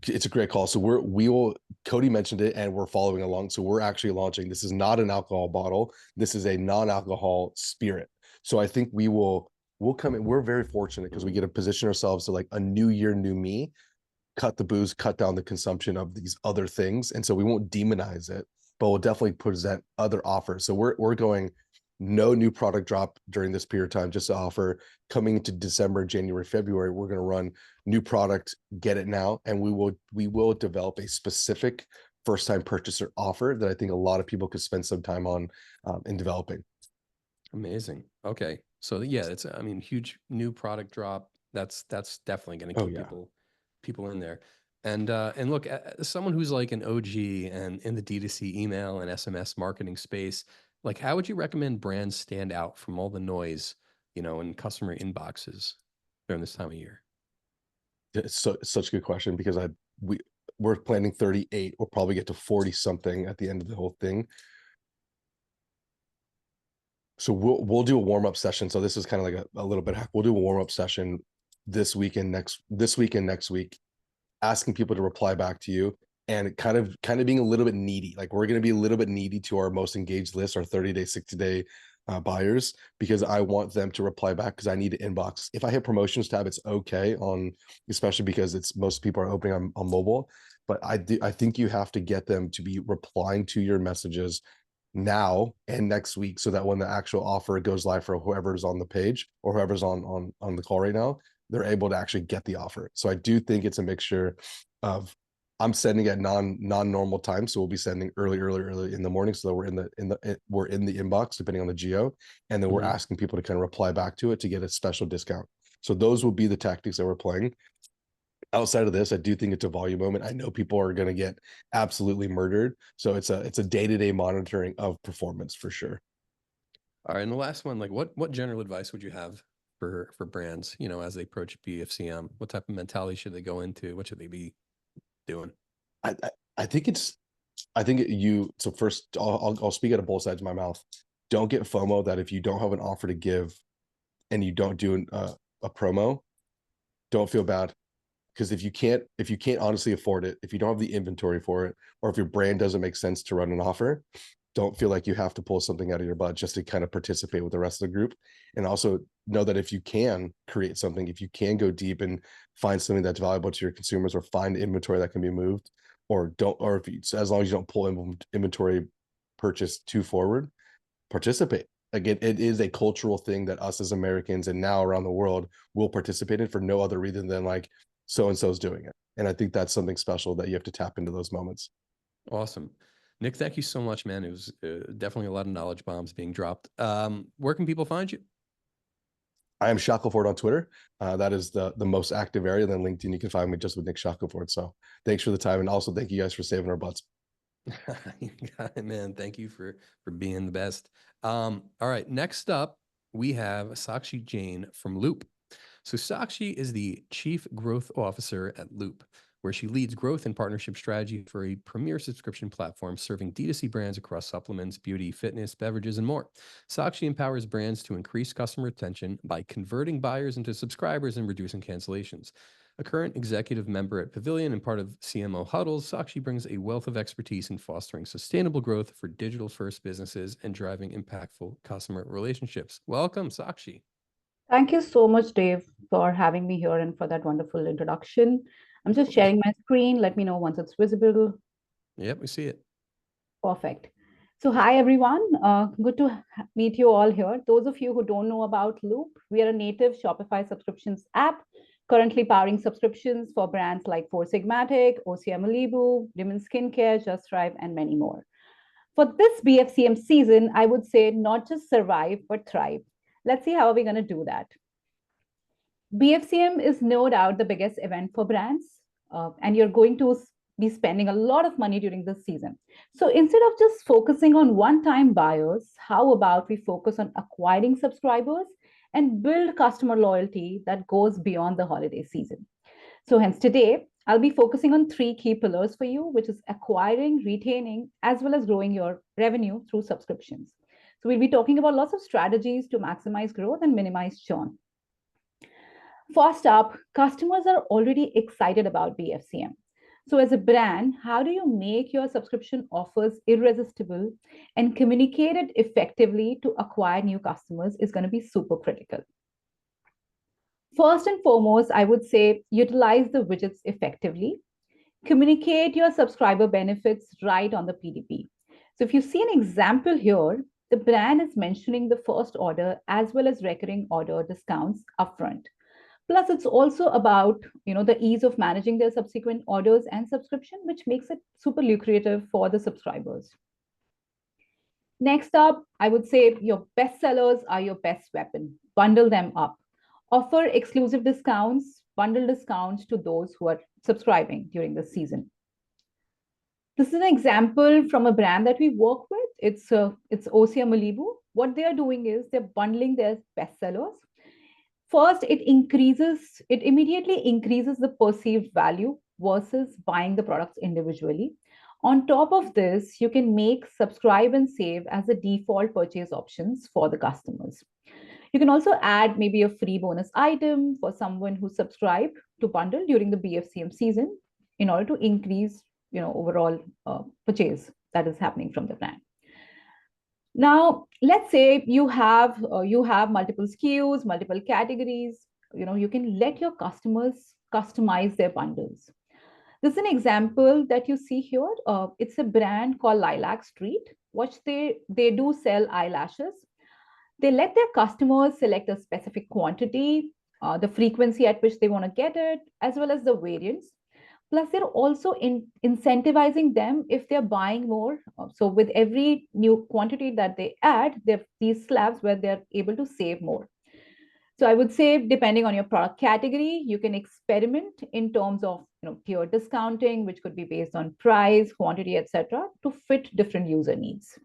It's a great call. So Cody mentioned it and we're following along. So we're actually launching, this is not an alcohol bottle. This is a non-alcohol spirit. So I think we'll come in. We're very fortunate because we get to position ourselves to like a new year, new me, cut the booze, cut down the consumption of these other things. And so we won't demonize it, but we'll definitely present other offers. So we're going no new product drop during this period of time, just to offer coming into December, January, February, we're going to run new product, get it now. And we will develop a specific first time purchaser offer that I think a lot of people could spend some time on in developing. Amazing. Okay. So yeah, I mean, huge new product drop. That's definitely going to keep people in there. And look, as someone who's like an OG and in the D2C email and SMS marketing space, like how would you recommend brands stand out from all the noise, in customer inboxes during this time of year? It's such a good question because we're planning 38. We'll probably get to 40 something at the end of the whole thing. So we'll do a warm-up session. So this is kind of like a little bit, we'll do a warm-up session this week and next week, asking people to reply back to you and kind of being a little bit needy. Like we're going to be a little bit needy to our most engaged list, our 30-day, 60-day buyers, because I want them to reply back because I need to inbox. If I hit promotions tab, it's okay especially because most people are opening on mobile, but I think you have to get them to be replying to your messages now and next week so that when the actual offer goes live for whoever's on the page or whoever's on the call right now, they're able to actually get the offer. So I do think it's a mixture of, I'm sending at non-normal time. So we'll be sending early in the morning. So that we're in the inbox, depending on the geo. And then we're asking people to kind of reply back to it to get a special discount. So those will be the tactics that we're playing. Outside of this, I do think it's a volume moment. I know people are going to get absolutely murdered. So it's a day-to-day monitoring of performance for sure. All right. And the last one, like what general advice would you have for brands, as they approach BFCM? What type of mentality should they go into? What should they be doing? I think so first I'll speak out of both sides of my mouth. Don't get FOMO that if you don't have an offer to give and you don't do a promo, don't feel bad. Because if you can't honestly afford it, if you don't have the inventory for it, or if your brand doesn't make sense to run an offer, don't feel like you have to pull something out of your butt just to kind of participate with the rest of the group. And also know that if you can create something, if you can go deep and find something that's valuable to your consumers, or find inventory that can be moved, or if you, as long as you don't pull inventory purchase too forward, participate. Again, it is a cultural thing that us as Americans and now around the world will participate in for no other reason than like so-and-so's doing it. And I think that's something special that you have to tap into those moments. Awesome. Nick, thank you so much, man. It was definitely a lot of knowledge bombs being dropped. Where can people find you? I am Shackelford on Twitter. That is the most active area. Then LinkedIn, you can find me just with Nick Shackelford. So thanks for the time. And also thank you guys for saving our butts. You got it, man. Thank you for being the best. All right. Next up, we have Sakshi Jain from Loop. So Sakshi is the Chief Growth Officer at Loop, where she leads growth and partnership strategy for a premier subscription platform serving D2C brands across supplements, beauty, fitness, beverages, and more. Sakshi empowers brands to increase customer retention by converting buyers into subscribers and reducing cancellations. A current executive member at Pavilion and part of CMO Huddles, Sakshi brings a wealth of expertise in fostering sustainable growth for digital-first businesses and driving impactful customer relationships. Welcome, Sakshi. Thank you so much, Dave, for having me here and for that wonderful introduction. I'm just sharing my screen. Let me know once it's visible. Yep, we see it. Perfect. So hi, everyone. Good to meet you all here. Those of you who don't know about Loop, we are a native Shopify subscriptions app, currently powering subscriptions for brands like Four Sigmatic, OCM Malibu, Women's Skincare, Just Thrive, and many more. For this BFCM season, I would say not just survive, but thrive. Let's see how are we going to do that. BFCM is no doubt the biggest event for brands, and you're going to be spending a lot of money during this season. So instead of just focusing on one-time buyers, how about we focus on acquiring subscribers and build customer loyalty that goes beyond the holiday season? So hence today, I'll be focusing on 3 key pillars for you, which is acquiring, retaining, as well as growing your revenue through subscriptions. So we'll be talking about lots of strategies to maximize growth and minimize churn. First up, customers are already excited about BFCM. So as a brand, how do you make your subscription offers irresistible and communicate it effectively to acquire new customers is going to be super critical. First and foremost, I would say utilize the widgets effectively. Communicate your subscriber benefits right on the PDP. So if you see an example here, the brand is mentioning the first order as well as recurring order discounts upfront. Plus, it's also about the ease of managing their subsequent orders and subscription, which makes it super lucrative for the subscribers. Next up, I would say your best sellers are your best weapon. Bundle them up. Offer exclusive discounts, bundle discounts to those who are subscribing during the season. This is an example from a brand that we work with. It's OCM Malibu. What they are doing is they're bundling their bestsellers. First, it immediately increases the perceived value versus buying the products individually. On top of this, you can make subscribe and save as the default purchase options for the customers. You can also add maybe a free bonus item for someone who subscribed to bundle during the BFCM season in order to increase overall purchase that is happening from the brand. Now, let's say you have multiple SKUs, multiple categories. You can let your customers customize their bundles. This is an example that you see here. It's a brand called Lilac Street, which they do sell eyelashes. They let their customers select a specific quantity, the frequency at which they want to get it, as well as the variants. Plus, they're also incentivizing them if they're buying more. So with every new quantity that they add, they have these slabs where they're able to save more. So I would say, depending on your product category, you can experiment in terms of tier discounting, which could be based on price, quantity, etc., to fit different user needs.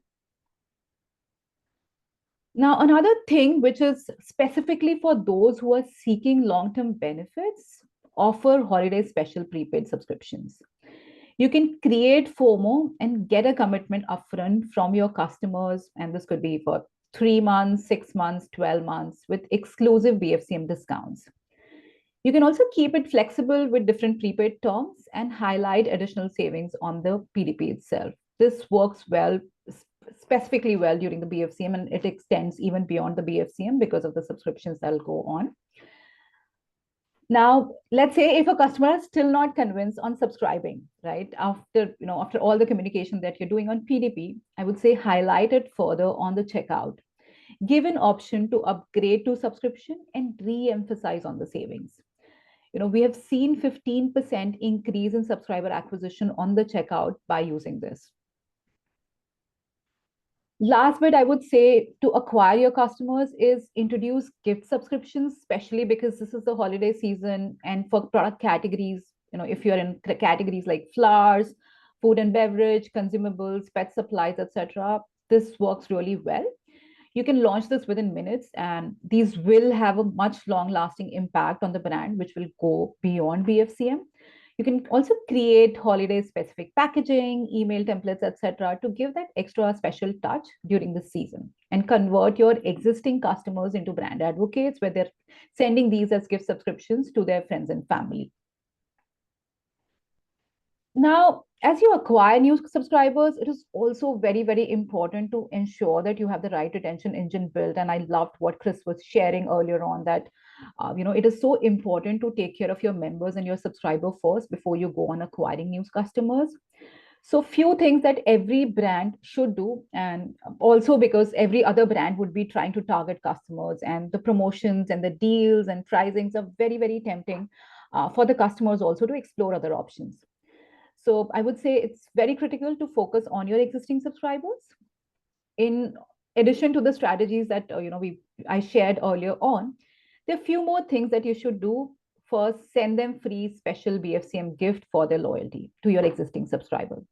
Now, another thing which is specifically for those who are seeking long-term benefits, offer holiday special prepaid subscriptions. You can create FOMO and get a commitment upfront from your customers, and this could be for 3 months, 6 months, 12 months with exclusive BFCM discounts. You can also keep it flexible with different prepaid terms and highlight additional savings on the PDP itself. This works well, specifically well during the BFCM, and it extends even beyond the BFCM because of the subscriptions that'll go on. Now, let's say if a customer is still not convinced on subscribing, right? After all the communication that you're doing on PDP, I would say highlight it further on the checkout. Give an option to upgrade to subscription and re-emphasize on the savings. We have seen 15% increase in subscriber acquisition on the checkout by using this. Last bit I would say to acquire your customers is introduce gift subscriptions, especially because this is the holiday season, and for product categories, if you're in categories like flowers, food and beverage, consumables, pet supplies, etc., this works really well. You can launch this within minutes, and these will have a much long-lasting impact on the brand, which will go beyond BFCM. You can also create holiday-specific packaging, email templates, etc., to give that extra special touch during the season and convert your existing customers into brand advocates, where they're sending these as gift subscriptions to their friends and family. Now, as you acquire new subscribers, it is also very, very important to ensure that you have the right retention engine built. And I loved what Chris was sharing earlier on, that it is so important to take care of your members and your subscriber first before you go on acquiring new customers. So few things that every brand should do, and also because every other brand would be trying to target customers, and the promotions and the deals and pricings are very, very tempting for the customers also to explore other options. So I would say it's very critical to focus on your existing subscribers. In addition to the strategies that I shared earlier on, there are a few more things that you should do. First, send them free special BFCM gift for their loyalty to your existing subscriber.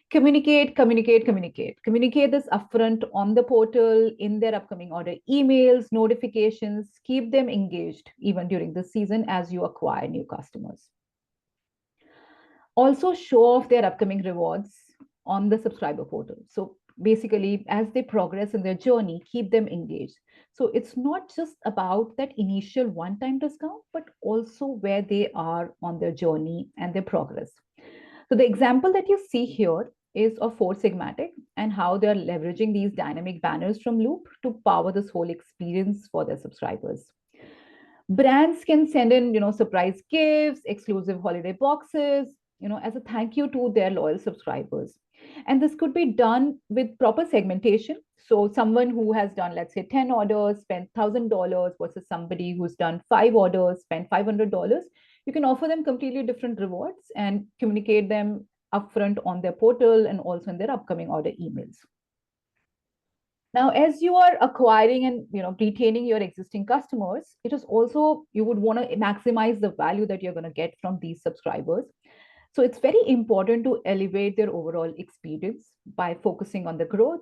Communicate this upfront on the portal, in their upcoming order emails, notifications. Keep them engaged even during the season as you acquire new customers. Also show off their upcoming rewards on the subscriber portal. So basically, as they progress in their journey, keep them engaged. So it's not just about that initial one-time discount, but also where they are on their journey and their progress. So the example that you see here is of Four Sigmatic and how they're leveraging these dynamic banners from Loop to power this whole experience for their subscribers. Brands can send in, surprise gifts, exclusive holiday boxes, as a thank you to their loyal subscribers. And this could be done with proper segmentation. So someone who has done, let's say, 10 orders, spent $1,000 versus somebody who's done 5 orders, spent $500. You can offer them completely different rewards and communicate them upfront on their portal and also in their upcoming order emails. Now, as you are acquiring and retaining your existing customers, it is also, you would want to maximize the value that you're going to get from these subscribers. So it's very important to elevate their overall experience by focusing on the growth.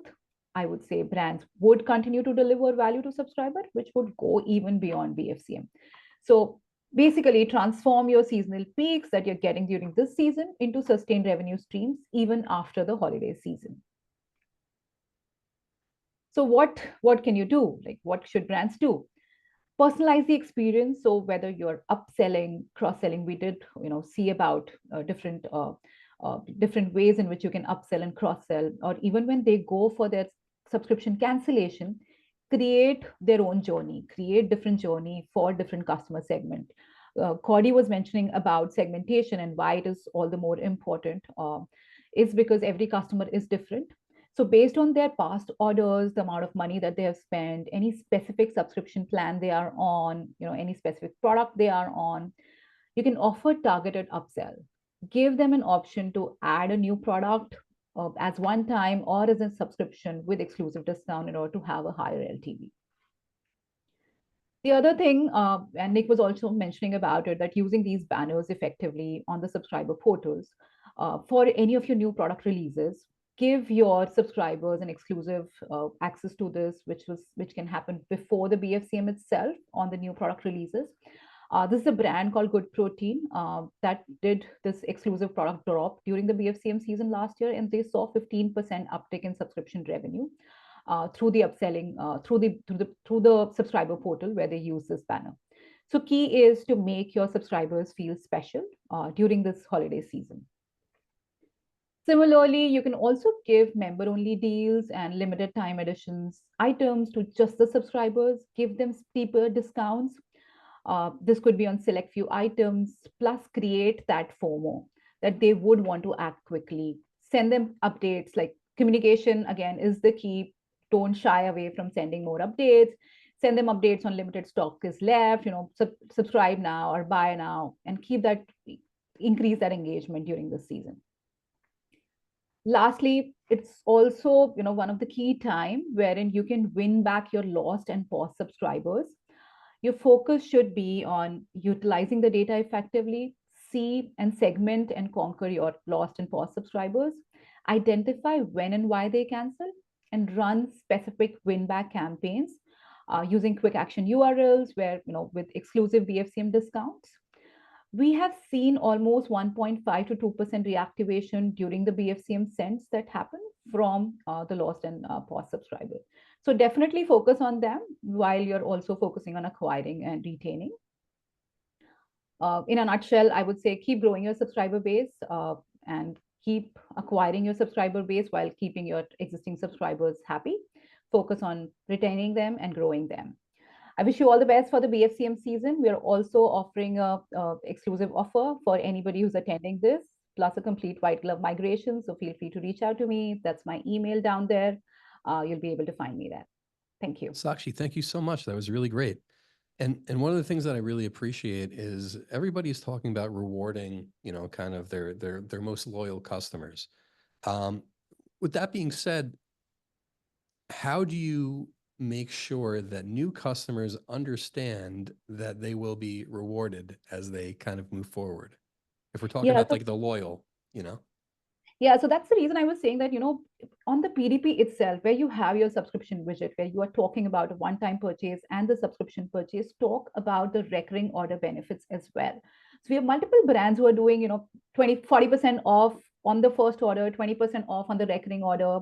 I would say brands would continue to deliver value to subscribers, which would go even beyond BFCM. So basically transform your seasonal peaks that you're getting during this season into sustained revenue streams even after the holiday season. So what can you do? Like, what should brands do? Personalize the experience. So whether you're upselling, cross-selling, we did see about different ways in which you can upsell and cross-sell, or even when they go for their subscription cancellation, create their own journey, create different journey for different customer segment. Cody was mentioning about segmentation and why it is all the more important is because every customer is different. So based on their past orders, the amount of money that they have spent, any specific subscription plan they are on, any specific product they are on, you can offer targeted upsell. Give them an option to add a new product as one time or as a subscription with exclusive discount in order to have a higher LTV. The other thing, and Nick was also mentioning about it, that using these banners effectively on the subscriber portals for any of your new product releases, give your subscribers an exclusive access to this, which can happen before the BFCM itself on the new product releases. This is a brand called Good Protein that did this exclusive product drop during the BFCM season last year, and they saw 15% uptick in subscription revenue through the upselling through the subscriber portal where they use this banner. So key is to make your subscribers feel special during this holiday season. Similarly, you can also give member-only deals and limited time editions items to just the subscribers, give them steeper discounts. This could be on select few items, plus create that FOMO that they would want to act quickly. Send them updates, like communication, again, is the key. Don't shy away from sending more updates. Send them updates on limited stock is left, subscribe now or buy now, and increase that engagement during the season. Lastly, it's also one of the key time wherein you can win back your lost and paused subscribers. Your focus should be on utilizing the data effectively, see and segment and conquer your lost and paused subscribers, identify when and why they cancel, and run specific win back campaigns using quick action URLs where with exclusive BFCM discounts. We have seen almost 1.5 to 2% reactivation during the BFCM sends that happen from the lost and paused subscribers. So definitely focus on them while you're also focusing on acquiring and retaining. In a nutshell, I would say keep growing your subscriber base and keep acquiring your subscriber base while keeping your existing subscribers happy. Focus on retaining them and growing them. I wish you all the best for the BFCM season. We are also offering a exclusive offer for anybody who's attending this, plus a complete white glove migration. So feel free to reach out to me. That's my email down there. You'll be able to find me there. Thank you. Sakshi, thank you so much. That was really great. And one of the things that I really appreciate is everybody's talking about rewarding, kind of their most loyal customers. With that being said, how do you make sure that new customers understand that they will be rewarded as they kind of move forward? If we're talking about like the loyal, Yeah, so that's the reason I was saying that, on the PDP itself, where you have your subscription widget, where you are talking about a one-time purchase and the subscription purchase, talk about the recurring order benefits as well. So we have multiple brands who are doing, 40% off on the first order, 20% off on the recurring order,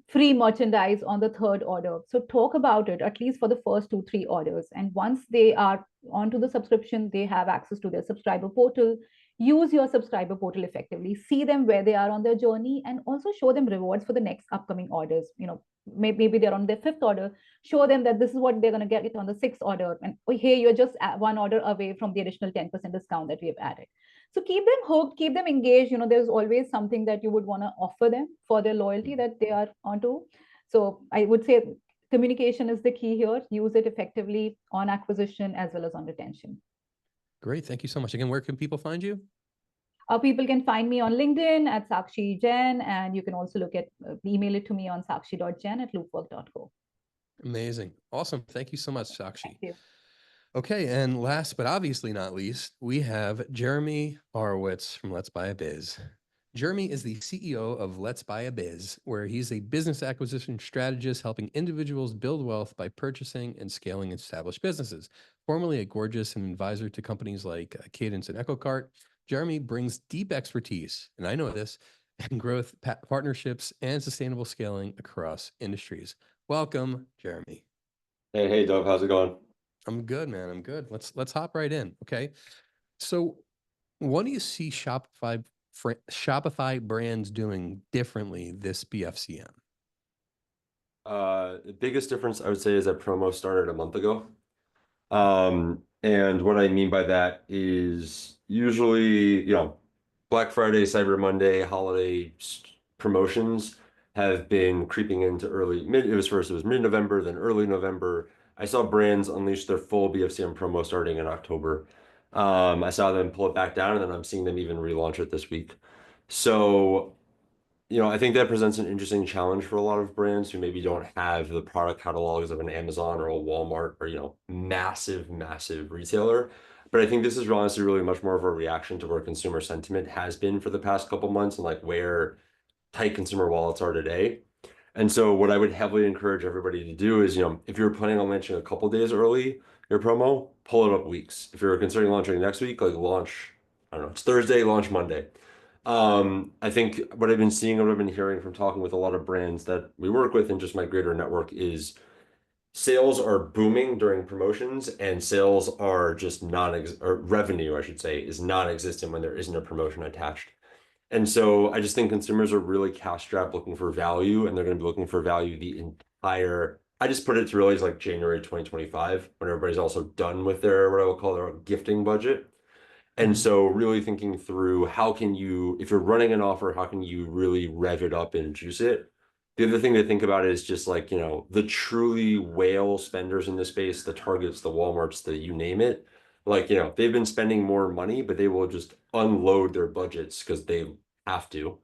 free merchandise on the third order. So talk about it at least for the first 2-3 orders. And once they are onto the subscription, they have access to their subscriber portal. Use your subscriber portal effectively, see them where they are on their journey, and also show them rewards for the next upcoming orders. Maybe they're on their 5th order, show them that this is what they're going to get on the 6th order. And hey, you're just 1 order away from the additional 10% discount that we have added. So keep them hooked, keep them engaged. There's always something that you would want to offer them for their loyalty that they are onto. So I would say communication is the key here. Use it effectively on acquisition as well as on retention. Great. Thank you so much. Again, where can people find you? People can find me on LinkedIn at Sakshi Jain, and you can also email it to me on sakshi.jain@loopwork.co. Amazing. Awesome. Thank you so much, Sakshi. Thank you. Okay. And last, but obviously not least, we have Jeremy Horowitz from Let's Buy a Biz. Jeremy is the CEO of Let's Buy a Biz, where he's a business acquisition strategist helping individuals build wealth by purchasing and scaling established businesses. Formerly a Gorgeous and advisor to companies like Cadence and EchoCart, Jeremy brings deep expertise, and I know this, in growth, partnerships, and sustainable scaling across industries. Welcome, Jeremy. Hey, Dov, how's it going? I'm good, man. I'm good. Let's hop right in. Okay. So what do you see Shopify brands doing differently this BFCM? The biggest difference I would say is that promo started a month ago. And what I mean by that is usually, Black Friday, Cyber Monday, holiday promotions have been creeping into it was mid-November, then early November. I saw brands unleash their full BFCM promo starting in October. I saw them pull it back down, and then I'm seeing them even relaunch it this week. So, I think that presents an interesting challenge for a lot of brands who maybe don't have the product catalogs of an Amazon or a Walmart or, massive retailer. But I think this is honestly really much more of a reaction to where consumer sentiment has been for the past couple months and like where tight consumer wallets are today. And so what I would heavily encourage everybody to do is, if you're planning on launching a couple days early, your promo, pull it up weeks. If you're considering launching next week, like launch, I don't know, it's Thursday, launch Monday. I think what I've been seeing and what I've been hearing from talking with a lot of brands that we work with and just my greater network is sales are booming during promotions, and sales are just or revenue, I should say, is non-existent when there isn't a promotion attached. And so I just think consumers are really cash strapped looking for value, and they're going to be looking for value the entire, I just put it to really like January 2025, when everybody's also done with their, what I will call their gifting budget. And so really thinking through how can you, if you're running an offer, how can you really rev it up and juice it? The other thing to think about is just like, you know, the truly whale spenders in this space, the Targets, the Walmarts, the you name it. Like, you know, they've been spending more money, but they will just unload their budgets because they have to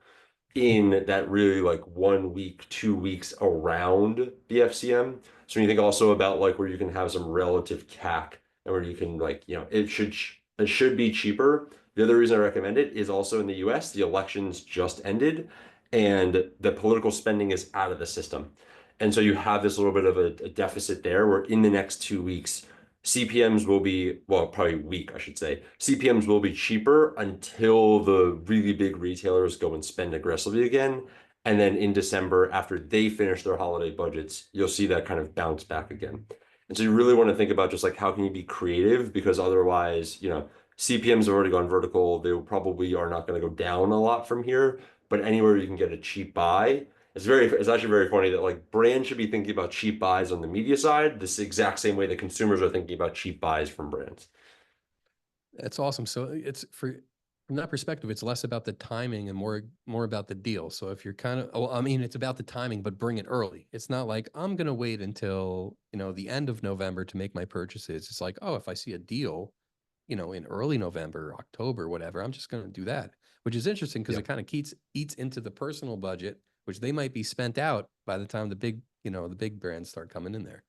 in that really like 1 week, 2 weeks around BFCM. So when you think also about like where you can have some relative CAC and where you can like, you know, it should be cheaper. The other reason I recommend it is also in the US, the elections just ended and the political spending is out of the system. And so you have this little bit of a deficit there where in the next 2 weeks, CPMs will be, well, probably weak, I should say. CPMs will be cheaper until the really big retailers go and spend aggressively again. And then in December, after they finish their holiday budgets, you'll see that kind of bounce back again. And so you really want to think about just like how can you be creative, because otherwise, you know, CPMs have already gone vertical. They probably are not going to go down a lot from here, but anywhere you can get a cheap buy. It's actually very funny that like brands should be thinking about cheap buys on the media side, this exact same way that consumers are thinking about cheap buys from brands. That's awesome. So it's from that perspective, it's less about the timing and more about the deal. So if you're kind of, oh, I mean, it's about the timing, but bring it early. It's not like I'm going to wait until, you know, the end of November to make my purchases. It's like, oh, if I see a deal, you know, in early November, October, whatever, I'm just going to do that, which is interesting because it kind of eats into the personal budget, which they might be spent out by the time the big brands start coming in there.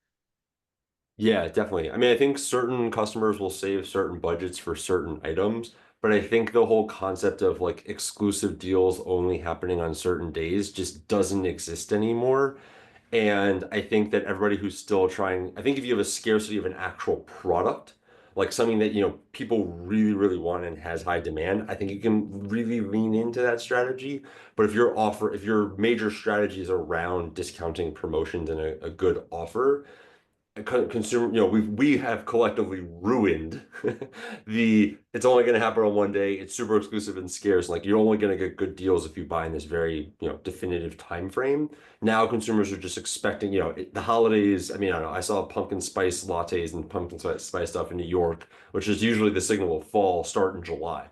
Yeah, definitely. I mean, I think certain customers will save certain budgets for certain items, but I think the whole concept of like exclusive deals only happening on certain days just doesn't exist anymore. And I think that everybody who's still trying, I think if you have a scarcity of an actual product, like something that, you know, people really, really want and has high demand, I think you can really lean into that strategy. But if your major strategy is around discounting promotions and a good offer, consumer, you know, we have collectively ruined it's only going to happen on one day. It's super exclusive and scarce. Like you're only going to get good deals if you buy in this very, you know, definitive time frame. Now consumers are just expecting, you know, the holidays. I mean, I don't know. I saw pumpkin spice lattes and pumpkin spice stuff in New York, which is usually the signal of fall, start in July.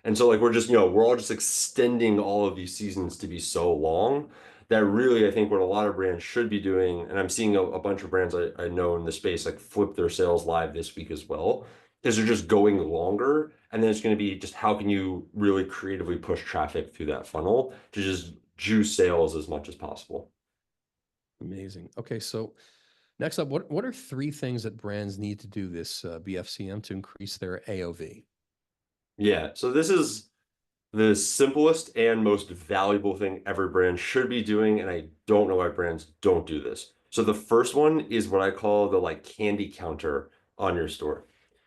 And so like we're just, you know, we're all just extending all of these seasons to be so long that really I think what a lot of brands should be doing, and I'm seeing a bunch of brands I know in the space like flip their sales live this week as well, is they're just going longer. And then it's going to be just how can you really creatively push traffic through that funnel to just juice sales as much as possible. Amazing. Okay, so next up, what are 3 things that brands need to do this BFCM to increase their AOV? Yeah, so this is the simplest and most valuable thing every brand should be doing, and I don't know why brands don't do this. So the first one is what I call the like candy counter on your store,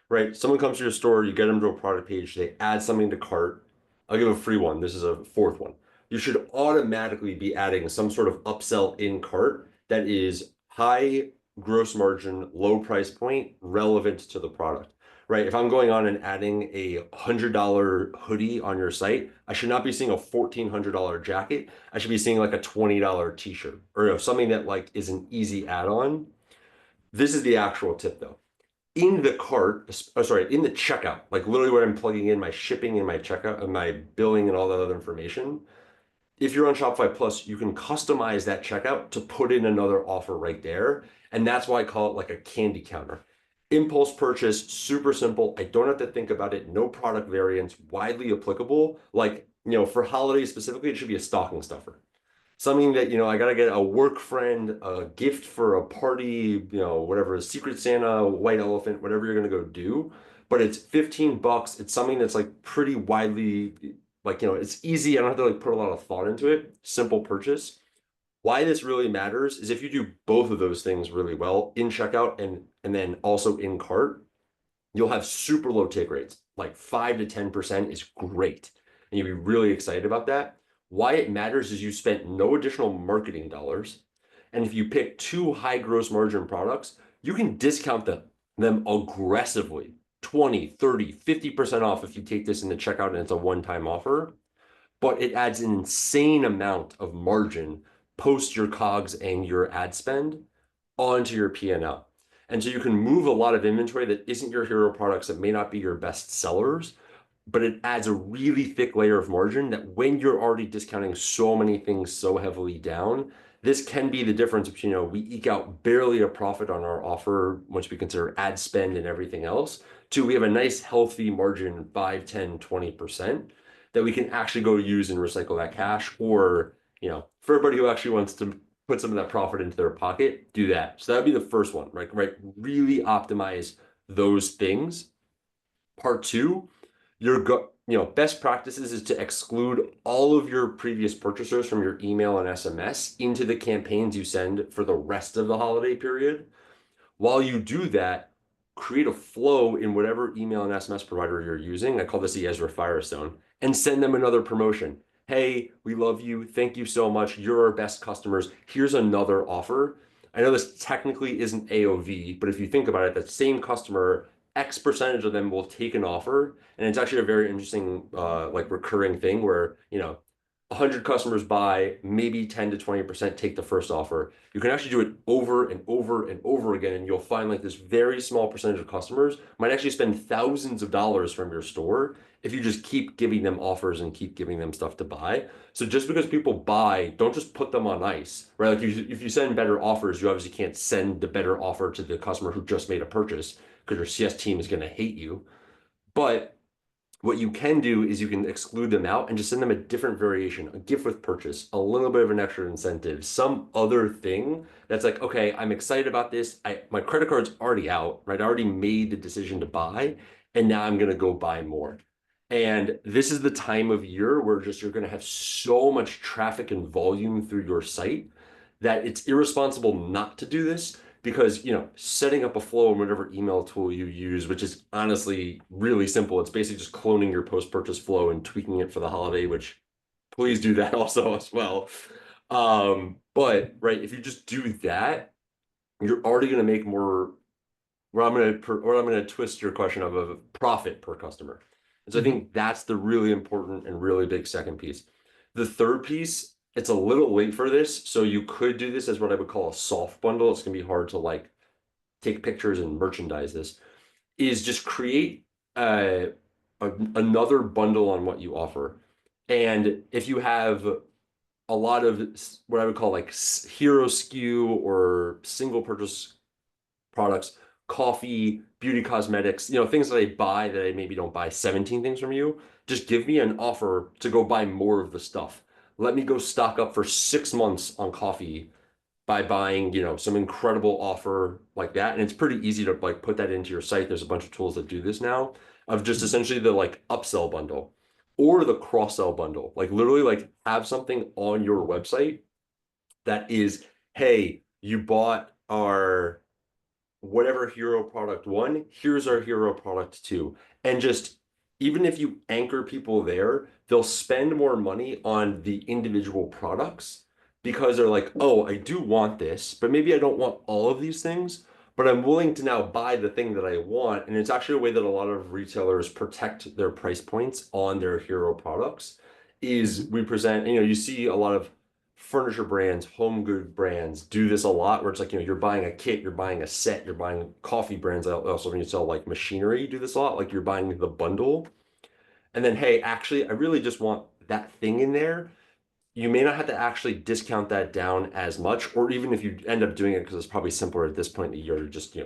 right? Someone comes to your store, you get them to a product page, they add something to cart. I'll give a free one. This is a 4th one. You should automatically be adding some sort of upsell in cart that is high gross margin, low price point, relevant to the product. Right, if I'm going on and adding a $100 hoodie on your site, I should not be seeing a $1,400 jacket. I should be seeing like a $20 t-shirt or, you know, something that like is an easy add-on. This is the actual tip though. In the cart, in the checkout, like literally where I'm plugging in my shipping and my checkout and my billing and all that other information. If you're on Shopify Plus, you can customize that checkout to put in another offer right there. And that's why I call it like a candy counter. Impulse purchase, super simple. I don't have to think about it. No product variants, widely applicable. Like, you know, for holidays specifically, it should be a stocking stuffer. Something that, you know, I got to get a work friend, a gift for a party, you know, whatever, a Secret Santa, white elephant, whatever you're going to go do. But it's $15. It's something that's like pretty widely, like, you know, it's easy. I don't have to like put a lot of thought into it. Simple purchase. Why this really matters is if you do both of those things really well in checkout and then also in cart, you'll have super low take rates. Like 5 to 10% is great. And you'll be really excited about that. Why it matters is you spent no additional marketing dollars And if you pick 2 high gross margin products, you can discount them aggressively, 20, 30, 50% off if you take this in the checkout and it's a one-time offer. But it adds an insane amount of margin post your COGS and your ad spend onto your P&L. And so you can move a lot of inventory that isn't your hero products, that may not be your best sellers, but it adds a really thick layer of margin that when you're already discounting so many things so heavily down, this can be the difference between, we eke out barely a profit on our offer once we consider ad spend and everything else, to we have a nice healthy margin, 5, 10, 20%, that we can actually go use and recycle that cash, or, for everybody who actually wants to put some of that profit into their pocket, do that. So that'd be the first one, right? Really optimize those things. Part 2, best practices is to exclude all of your previous purchasers from your email and SMS into the campaigns you send for the rest of the holiday period. While you do that, create a flow in whatever email and SMS provider you're using. I call this the Ezra Firestone, and send them another promotion. Hey, we love you. Thank you so much. You're our best customers. Here's another offer. I know this technically isn't AOV, but if you think about it, that same customer, X percentage of them will take an offer. And it's actually a very interesting, recurring thing where, 100 customers buy, maybe 10 to 20% take the first offer. You can actually do it over and over and over again, and you'll find like this very small percentage of customers might actually spend thousands of dollars from your store if you just keep giving them offers and keep giving them stuff to buy. So just because people buy, don't just put them on ice, right? Like if you send better offers, you obviously can't send the better offer to the customer who just made a purchase because your CS team is going to hate you. But what you can do is you can exclude them out and just send them a different variation, a gift with purchase, a little bit of an extra incentive, some other thing that's like, okay, I'm excited about this. My credit card's already out, right? I already made the decision to buy, and now I'm going to go buy more. And this is the time of year where you're going to have so much traffic and volume through your site that it's irresponsible not to do this. Because, setting up a flow in whatever email tool you use, which is honestly really simple. It's basically just cloning your post-purchase flow and tweaking it for the holiday, which please do that also as well. But if you just do that, you're already going to make more, I'm going to twist your question of a profit per customer. And so I think that's the really important and really big second piece. The third piece, it's a little late for this, so you could do this as what I would call a soft bundle. It's gonna be hard to take pictures and merchandise this, is just create another bundle on what you offer. And if you have a lot of what I would call hero SKU or single purchase products, coffee, beauty cosmetics, things that I buy that I maybe don't buy 17 things from you, just give me an offer to go buy more of the stuff. Let me go stock up for 6 months on coffee by buying, some incredible offer like that. And it's pretty easy to put that into your site. There's a bunch of tools that do this now, of just essentially the upsell bundle or the cross-sell bundle. Literally have something on your website that is, hey, you bought our whatever hero product 1, here's our hero product 2. And just, even if you anchor people there, they'll spend more money on the individual products because they're like, oh, I do want this, but maybe I don't want all of these things, but I'm willing to now buy the thing that I want. And it's actually a way that a lot of retailers protect their price points on their hero products is we present, you see a lot of furniture brands, home good brands do this a lot, where it's you're buying a kit, you're buying a set, you're buying coffee brands. Also, when you sell machinery, do this a lot, you're buying the bundle. And then, hey, actually, I really just want that thing in there. You may not have to actually discount that down as much, or even if you end up doing it, because it's probably simpler at this point in the year to just,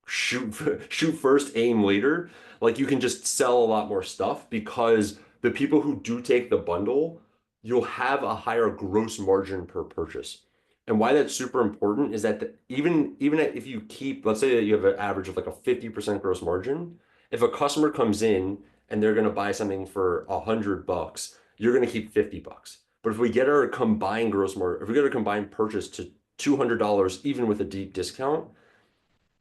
shoot first, aim later. You can just sell a lot more stuff because the people who do take the bundle, you'll have a higher gross margin per purchase. And why that's super important is that even if you keep, let's say that you have an average of a 50% gross margin, if a customer comes in and they're going to buy something for $100, you're going to keep $50. But if we get our combined gross margin, if we get our combined purchase to $200, even with a deep discount,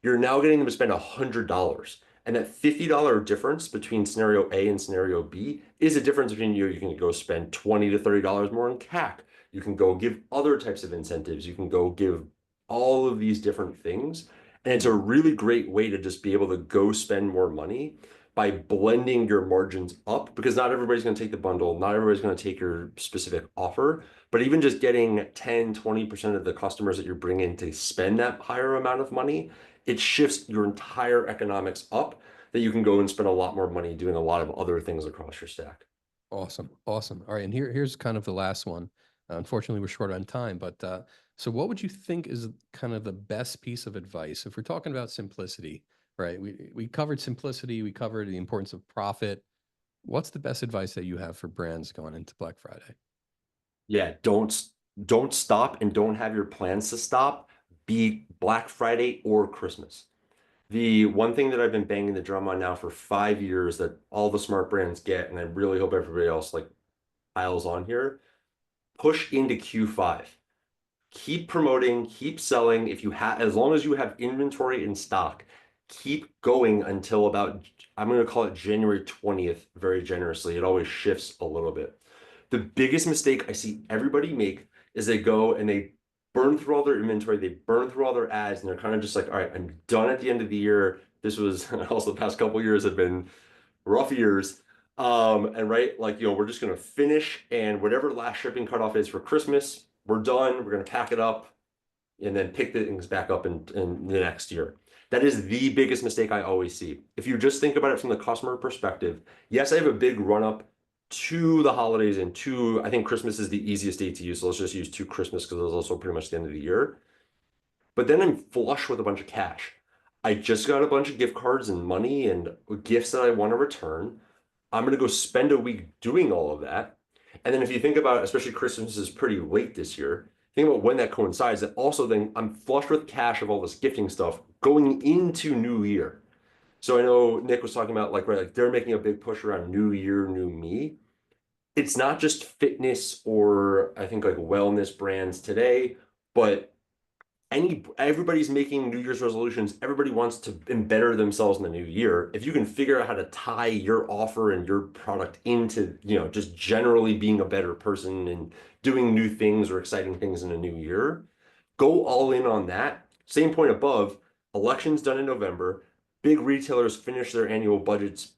you're now getting them to spend $100. And that $50 difference between scenario A and scenario B is a difference between you can go spend $20 to $30 more on CAC. You can go give other types of incentives. You can go give all of these different things. And it's a really great way to just be able to go spend more money by blending your margins up, because not everybody's going to take the bundle. Not everybody's going to take your specific offer, but even just getting 10, 20% of the customers that you're bringing to spend that higher amount of money, it shifts your entire economics up, that you can go and spend a lot more money doing a lot of other things across your stack. Awesome. Awesome. All right. And here's kind of the last one. Unfortunately, we're short on time, but so what would you think is kind of the best piece of advice if we're talking about simplicity, right? We covered simplicity, we covered the importance of profit. What's the best advice that you have for brands going into Black Friday? Yeah, don't stop, and don't have your plans to stop, be Black Friday or Christmas. The one thing that I've been banging the drum on now for 5 years that all the smart brands get, and I really hope everybody else like piles on here, push into Q5. Keep promoting, keep selling. If you have, as long as you have inventory in stock, keep going until about, I'm going to call it January 20th, very generously. It always shifts a little bit. The biggest mistake I see everybody make is they go and they burn through all their inventory, they burn through all their ads, and they're kind of just like, all right, I'm done at the end of the year. This was also the past couple of years have been rough years. And right, like, we're just going to finish, and whatever last shipping cutoff is for Christmas, we're done. We're going to pack it up and then pick the things back up in the next year. That is the biggest mistake I always see. If you just think about it from the customer perspective, yes, I have a big run up to the holidays, and I think Christmas is the easiest date to use. So let's just use to Christmas, because it's also pretty much the end of the year. But then I'm flush with a bunch of cash. I just got a bunch of gift cards and money and gifts that I want to return. I'm going to go spend a week doing all of that. And then if you think about, especially Christmas is pretty late this year, think about when that coincides. That also then I'm flush with cash of all this gifting stuff going into New Year. So I know Nick was talking about like they're making a big push around New Year, New Me. It's not just fitness or I think like wellness brands today, but everybody's making New Year's resolutions. Everybody wants to better themselves in the new year. If you can figure out how to tie your offer and your product into, just generally being a better person and doing new things or exciting things in a new year, go all in on that. Same point above, elections done in November. Big retailers finish their annual budgets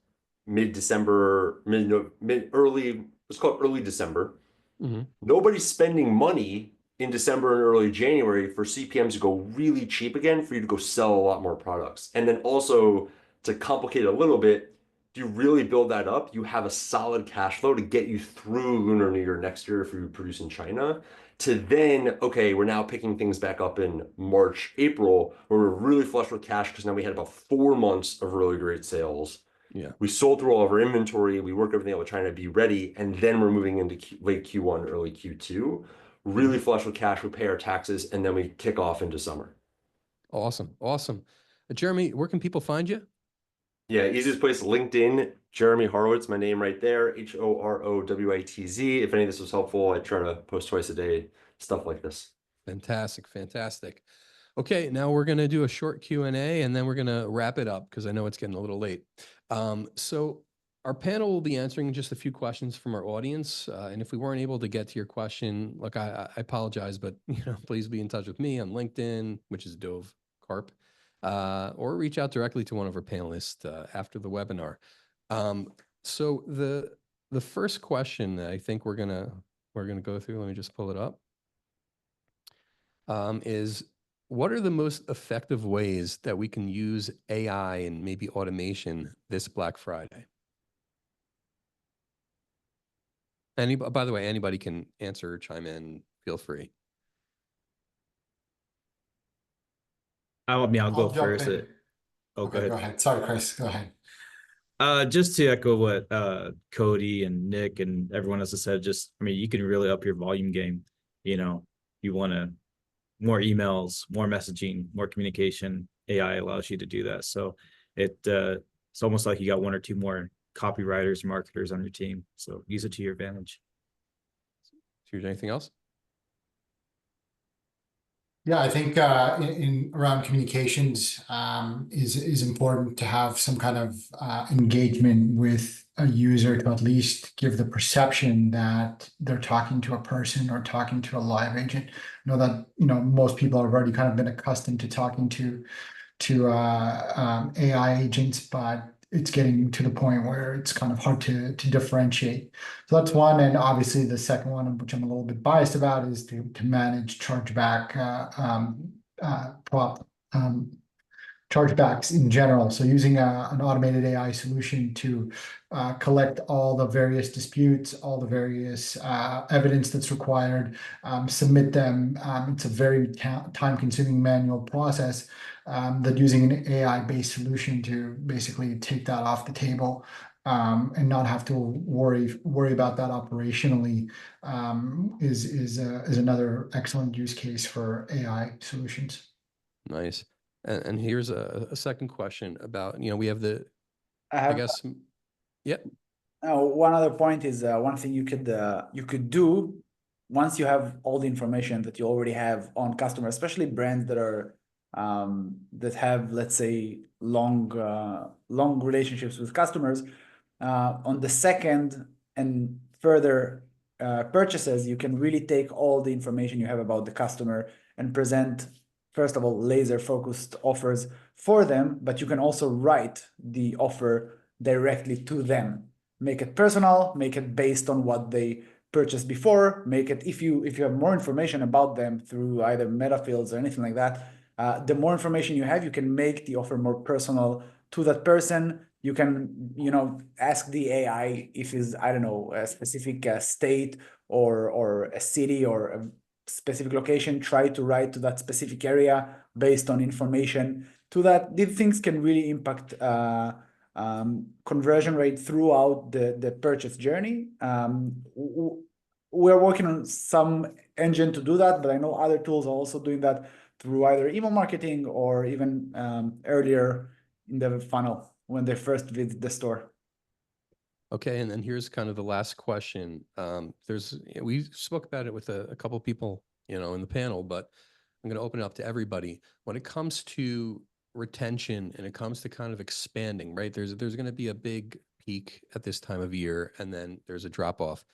mid-December, let's call it early December. Mm-hmm. Nobody's spending money in December and early January for CPMs to go really cheap again, for you to go sell a lot more products. And then also, to complicate it a little bit, if you really build that up, you have a solid cash flow to get you through Lunar New Year next year if you produce in China, to then, okay, we're now picking things back up in March, April, where we're really flush with cash because now we had about 4 months of really great sales. Yeah. We sold through all of our inventory. We worked everything out with China to be ready. And then we're moving into late Q1, early Q2, really flush with cash. We pay our taxes, and then we kick off into summer. Awesome. Awesome. Jeremy, where can people find you? Yeah, easiest place, LinkedIn, Jeremy Horowitz, my name right there, Horowitz. If any of this was helpful, I try to post twice a day, stuff like this. Fantastic. Fantastic. Okay, now we're going to do a short Q&A, and then we're going to wrap it up because I know it's getting a little late. So our panel will be answering just a few questions from our audience. And if we weren't able to get to your question, look, I apologize, but please be in touch with me on LinkedIn, which is Dove Carp, or reach out directly to one of our panelists after the webinar. So the first question that I think we're gonna go through, let me just pull it up, is what are the most effective ways that we can use AI and maybe automation this Black Friday? By the way, anybody can answer or chime in, feel free. I'll go jump first. in. Go Okay, ahead. go ahead. Sorry, Chris, go ahead. Just to echo what Cody and Nick and everyone else has said, you can really up your volume game. You want more emails, more messaging, more communication. AI allows you to do that. So it's almost like you got one or two more copywriters, marketers on your team. So use it to your advantage. Here's anything else? Yeah, I think in around communications is important to have some kind of engagement with a user to at least give the perception that they're talking to a person or talking to a live agent. I know that, most people have already kind of been accustomed to talking to AI agents, but it's getting to the point where it's kind of hard to differentiate. So that's one. And obviously the second one, which I'm a little bit biased about, is to manage chargeback chargebacks in general. So using an automated AI solution to collect all the various disputes, all the various evidence that's required, submit them. It's a very time-consuming manual process that using an AI-based solution to basically take that off the table and not have to worry about that operationally is another excellent use case for AI solutions. Nice. And here's a second question about, we have I guess, yeah. One other point is one thing you could do once you have all the information that you already have on customers, especially brands that are that have, let's say, long relationships with customers. On the second and further purchases, you can really take all the information you have about the customer and present, first of all, laser focused offers for them, but you can also write the offer directly to them. Make it personal, make it based on what they purchased before, make it, if you have more information about them through either meta fields or anything like that, the more information you have, you can make the offer more personal to that person. You can, ask the AI if it's, I don't know, a specific state or a city or a specific location, try to write to that specific area based on information to that. These things can really impact conversion rate throughout the purchase journey. We're working on some engine to do that, but I know other tools are also doing that through either email marketing or even earlier in the funnel when they first visit the store. Okay, and then here's kind of the last question. We spoke about it with a couple of people, in the panel, but I'm going to open it up to everybody. When it comes to retention and it comes to kind of expanding, right? There's going to be a big peak at this time of year, and then there's a drop off.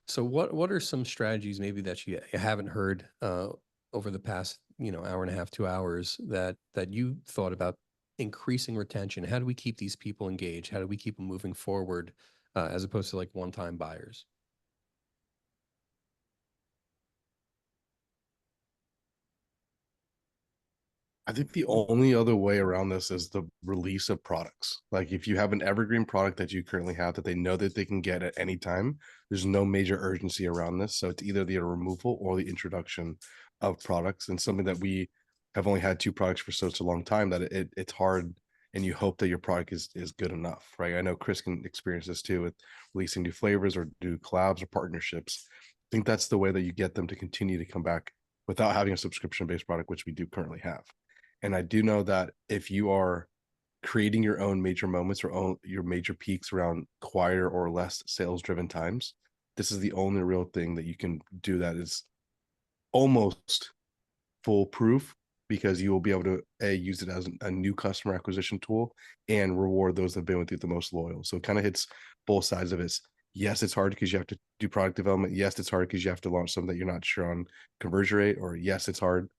So what are some strategies maybe that you haven't heard over the past, hour and a half, 2 hours that you thought about increasing retention? How do we keep these people engaged? How do we keep them moving forward as opposed to like one-time buyers? I think the only other way around this is the release of products. Like if you have an evergreen product that you currently have that they know that they can get at any time, there's no major urgency around this. So it's either the removal or the introduction of products, and something that we have only had 2 products for such a long time that it's hard, and you hope that your product is good enough, right? I know Chris can experience this too with releasing new flavors or new collabs or partnerships. I think that's the way that you get them to continue to come back without having a subscription-based product, which we do currently have. And I do know that if you are creating your own major moments or your major peaks around quieter or less sales-driven times, this is the only real thing that you can do that is almost foolproof, because you will be able to use it as a new customer acquisition tool and reward those that have been with you the most loyal. So it kind of hits both sides of it. Yes, it's hard because you have to do product development. Yes, it's hard because you have to launch something that you're not sure on conversion rate, or yes, it's hard.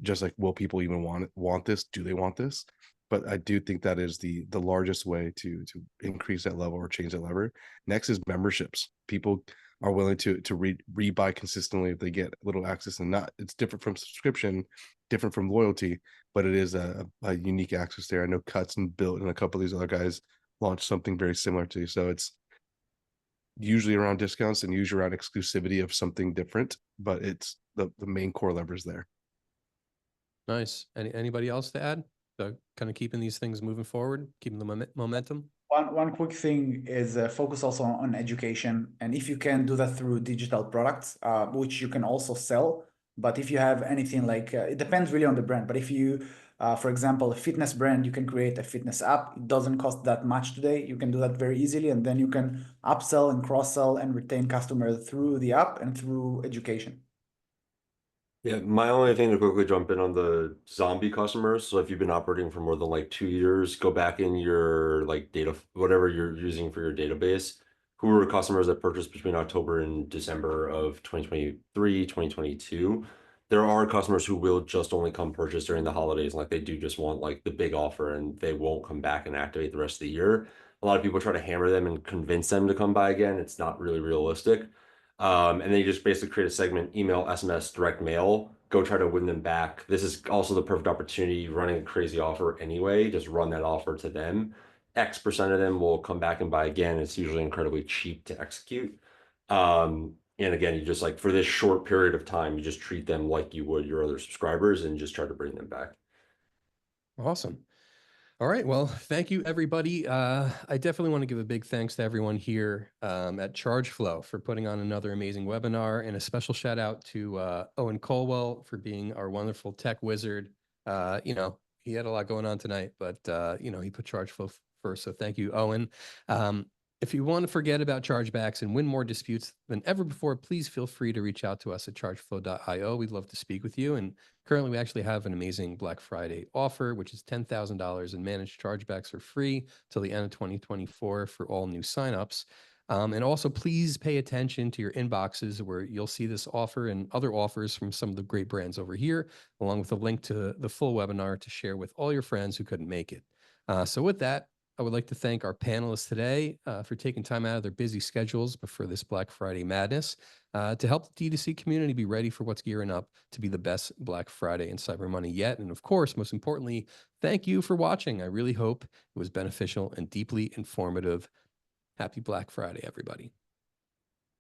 Just like, will people even want this? Do they want this? But I do think that is the largest way to increase that level or change that lever. Next is memberships. People are willing to rebuy consistently if they get little access, and it's different from subscription, different from loyalty, but it is a unique access there. I know Cuts and Built and a couple of these other guys launched something very similar to you. So it's usually around discounts and usually around exclusivity of something different, but it's the main core levers there. Nice. Anybody else to add? So kind of keeping these things moving forward, keeping the momentum. One quick thing is focus also on education, and if you can do that through digital products, which you can also sell. But if you have anything like it depends really on the brand. But if you, for example, a fitness brand, you can create a fitness app. It doesn't cost that much today. You can do that very easily, and then you can upsell and cross sell and retain customers through the app and through education. Yeah, my only thing to quickly jump in on the zombie customers. So if you've been operating for more than like 2 years, go back in your like data, whatever you're using for your database. Who are customers that purchased between October and December of 2023, 2022? There are customers who will just only come purchase during the holidays, like they do just want like the big offer and they won't come back and activate the rest of the year. A lot of people try to hammer them and convince them to come by again. It's not really realistic. And then you just basically create a segment, email, SMS, direct mail, go try to win them back. This is also the perfect opportunity, running a crazy offer anyway, just run that offer to them. X% of them will come back and buy again. It's usually incredibly cheap to execute. And again, you just like for this short period of time, you just treat them like you would your other subscribers and just try to bring them back. Awesome. All right. Well, thank you, everybody. I definitely want to give a big thanks to everyone here at Chargeflow for putting on another amazing webinar, and a special shout out to Owen Colwell for being our wonderful tech wizard. You know, he had a lot going on tonight, but you know, he put Chargeflow first. So thank you, Owen. If you want to forget about chargebacks and win more disputes than ever before, please feel free to reach out to us at chargeflow.io. We'd love to speak with you. And currently, we actually have an amazing Black Friday offer, which is $10,000 in managed chargebacks for free till the end of 2024 for all new signups. And also, please pay attention to your inboxes where you'll see this offer and other offers from some of the great brands over here, along with a link to the full webinar to share with all your friends who couldn't make it. So with that, I would like to thank our panelists today for taking time out of their busy schedules before this Black Friday madness to help the D2C community be ready for what's gearing up to be the best Black Friday and Cyber Money yet. And of course, most importantly, thank you for watching. I really hope it was beneficial and deeply informative. Happy Black Friday, everybody.